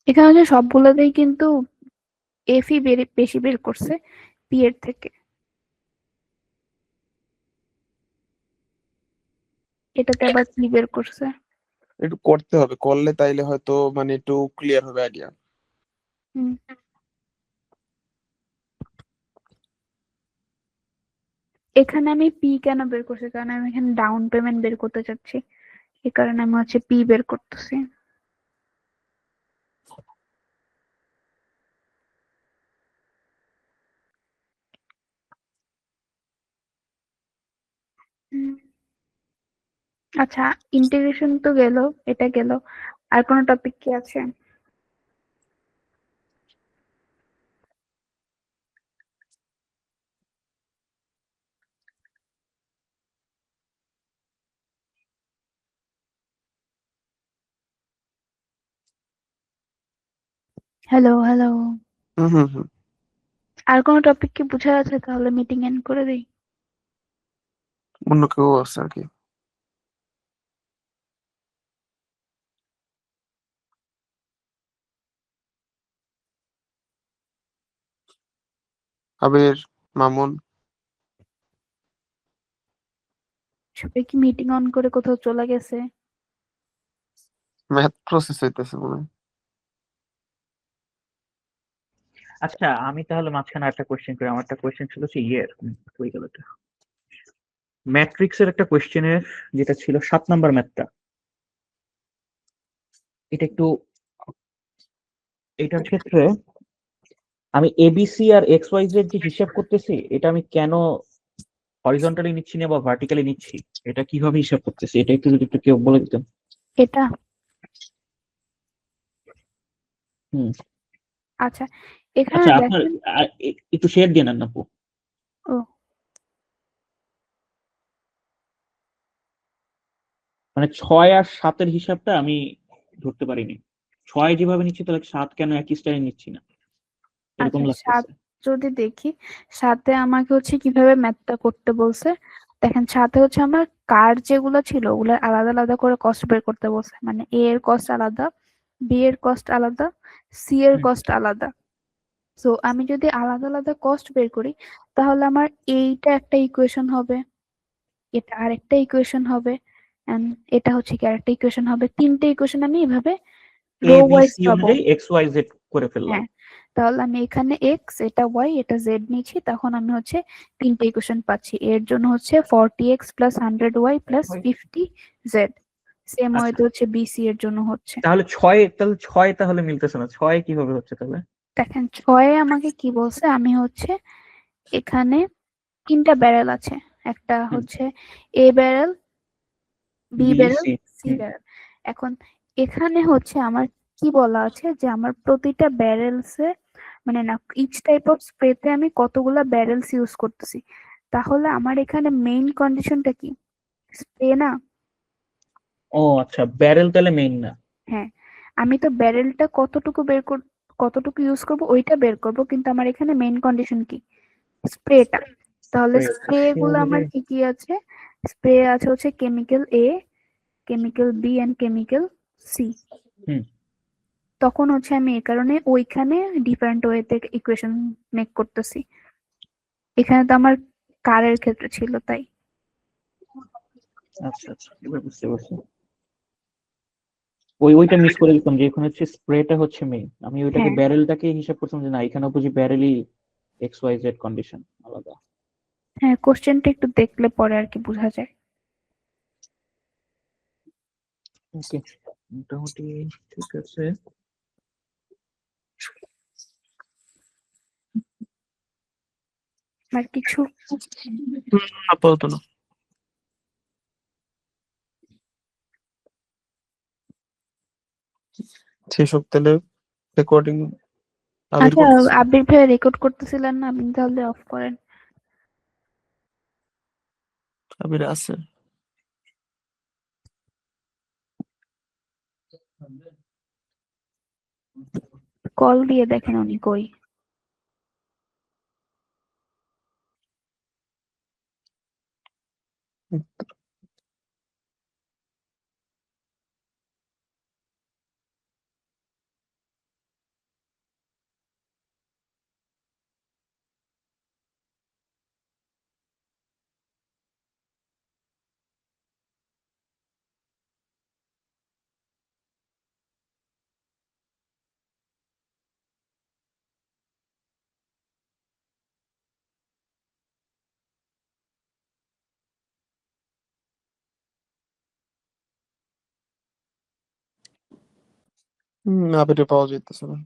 এখানে হচ্ছে সবগুলোতেই কিন্তু এফই বেশি বের করছে পি এর থেকে। এটাতে আবার কি বের করছে? একটু করতে হবে, করলে তাইলে হয়তো মানে একটু ক্লিয়ার হবে আইডিয়া। হুম। এখানে আমি পি কেন বের করছি, কারণ আমি এখানে ডাউন পেমেন্ট বের করতে চাচ্ছি, এই কারণে আমি হচ্ছে পি বের করতেছি। হুম। আচ্ছা, ইন্টিগ্রেশন তো গেল, এটা গেল, আর কোনো টপিক কি আছে? হ্যালো হ্যালো, হুম হুম হুম। আর কোনো টপিক কি বোঝা আছে? তাহলে মিটিং এন্ড করে দিই। অন্য কেউ আছে আর কি? আবির, মামুন? সবাই কি মিটিং অন করে কোথাও চলে গেছে? ম্যাথ প্রসেস হইতেছে মনে হয়। আচ্ছা, আমি তাহলে মাঝখানে একটা কোয়েশ্চেন করি। আমার একটা কোয়েশ্চেন ছিল যে হয়ে গেল এটা। ম্যাট্রিক্স এর একটা কোয়েশ্চেনের, যেটা ছিল 7 নাম্বার ম্যাথটা, এটা একটু, এটার ক্ষেত্রে আমি এবিসি আর এক্স ওয়াই জেড যে হিসাব করতেছি, এটা আমি কেন হরিজন্টালি নিচ্ছি না বা ভার্টিক্যালি নিচ্ছি, এটা কিভাবে হিসাব করতেছি, এটা একটু যদি একটু কেউ বলে দিতেন। এটা হুম। আচ্ছা, এখানে আচ্ছা, আপনার দেখেন। একটু শেয়ার দিয়ে নেন আপু। ও, মানে 6 আর 7-এর হিসাবটা আমি ধরতে পারিনি। 6 যেভাবে নিচ্ছি, তাহলে 7 কেন একই স্টাইলে নিচ্ছি না, এরকম আচ্ছা, সাত লাগতেছে। যদি দেখি, সাথে আমাকে হচ্ছে কিভাবে ম্যাথটা করতে বলছে। দেখেন, সাথে হচ্ছে আমার কার যেগুলো ছিল ওগুলো আলাদা আলাদা করে কস্ট বের করতে বলছে, মানে এ এর কস্ট আলাদা, বি এর কস্ট আলাদা, সি এর হুম। কস্ট আলাদা। সো আমি যদি আলাদা আলাদা কস্ট বের করি, তাহলে আমার এইটা একটা ইকুয়েশন হবে, এটা আরেকটা ইকুয়েশন হবে, এন্ড এটা হচ্ছে কি আরেকটা ইকুয়েশন হবে। তিনটে ইকুয়েশন আমি এভাবে a row B wise C পাবো। অনুযায়ী এক্স ওয়াই জেড করে ফেললাম। হ্যাঁ, তাহলে আমি এখানে এক্স, এটা ওয়াই, এটা জেড নিচ্ছি, তখন আমি হচ্ছে তিনটে ইকুয়েশন পাচ্ছি। এর জন্য হচ্ছে 40x plus 100y plus 50z। Same আচ্ছা, ওয়েতে হচ্ছে বিসি এর জন্য হচ্ছে। তাহলে ছয় তাহলে মিলতেছে না, 6 কিভাবে হচ্ছে তাহলে? দেখেন, ছয়ে আমাকে কি বলছে, আমি হচ্ছে এখানে তিনটা ব্যারেল আছে, একটা হুম। হচ্ছে A barrel, B B barrel, C. C hmm. Barrel. এখন এখানে হচ্ছে আমার কি বলা আছে যে আমার প্রতিটা ব্যারেলসে, মানে না, ইচ টাইপ অফ স্প্রেতে আমি কতগুলা ব্যারেলস ইউজ করতেছি। তাহলে আমার এখানে মেইন কন্ডিশনটা কি? স্প্রে না? ও আচ্ছা, ব্যারেল তাহলে মেইন না। হ্যাঁ, আমি তো ব্যারেলটা কতটুকু ইউজ করব ওইটা বের করব, কিন্তু আমার এখানে মেইন কন্ডিশন কি? স্প্রেটা। তাহলে স্প্রে সে গুলো আমার অনুযায়ী। কি কি আছে? স্প্রে আছে হচ্ছে chemical A, chemical B and chemical C. হুম। তখন হচ্ছে আমি এই কারণে ওইখানে ডিফারেন্ট ওয়েতে ইকুয়েশন মেক করতেছি। এখানে তো আমার কারের ক্ষেত্রে ছিল তাই। আচ্ছা আচ্ছা, এবার বুঝতে পারছি। ওইটা মিস করে দিতাম যে এখানে হচ্ছে স্প্রেটা হচ্ছে মেইন, আমি ওইটাকে হ্যাঁ, ব্যারেলটাকে হিসাব করতাম যে না, এখানে বুঝি ব্যারেলই এক্স ওয়াই জেড কন্ডিশন আলাদা। হ্যাঁ, কোশ্চেনটা একটু দেখলে পরে আর কি বোঝা যায়। ওকে, মোটামুটি ঠিক আছে। আর কিছু? আপাতত না। শেষ হোক তাহলে রেকর্ডিং। আবির আচ্ছা, করতেছে? আবির ভাই রেকর্ড করতেছিলেন না, আপনি তাহলে অফ করেন। আবির আছে? কল দিয়ে দেখেন উনি কই। আপডেট পাওয়া যাইতেছে না।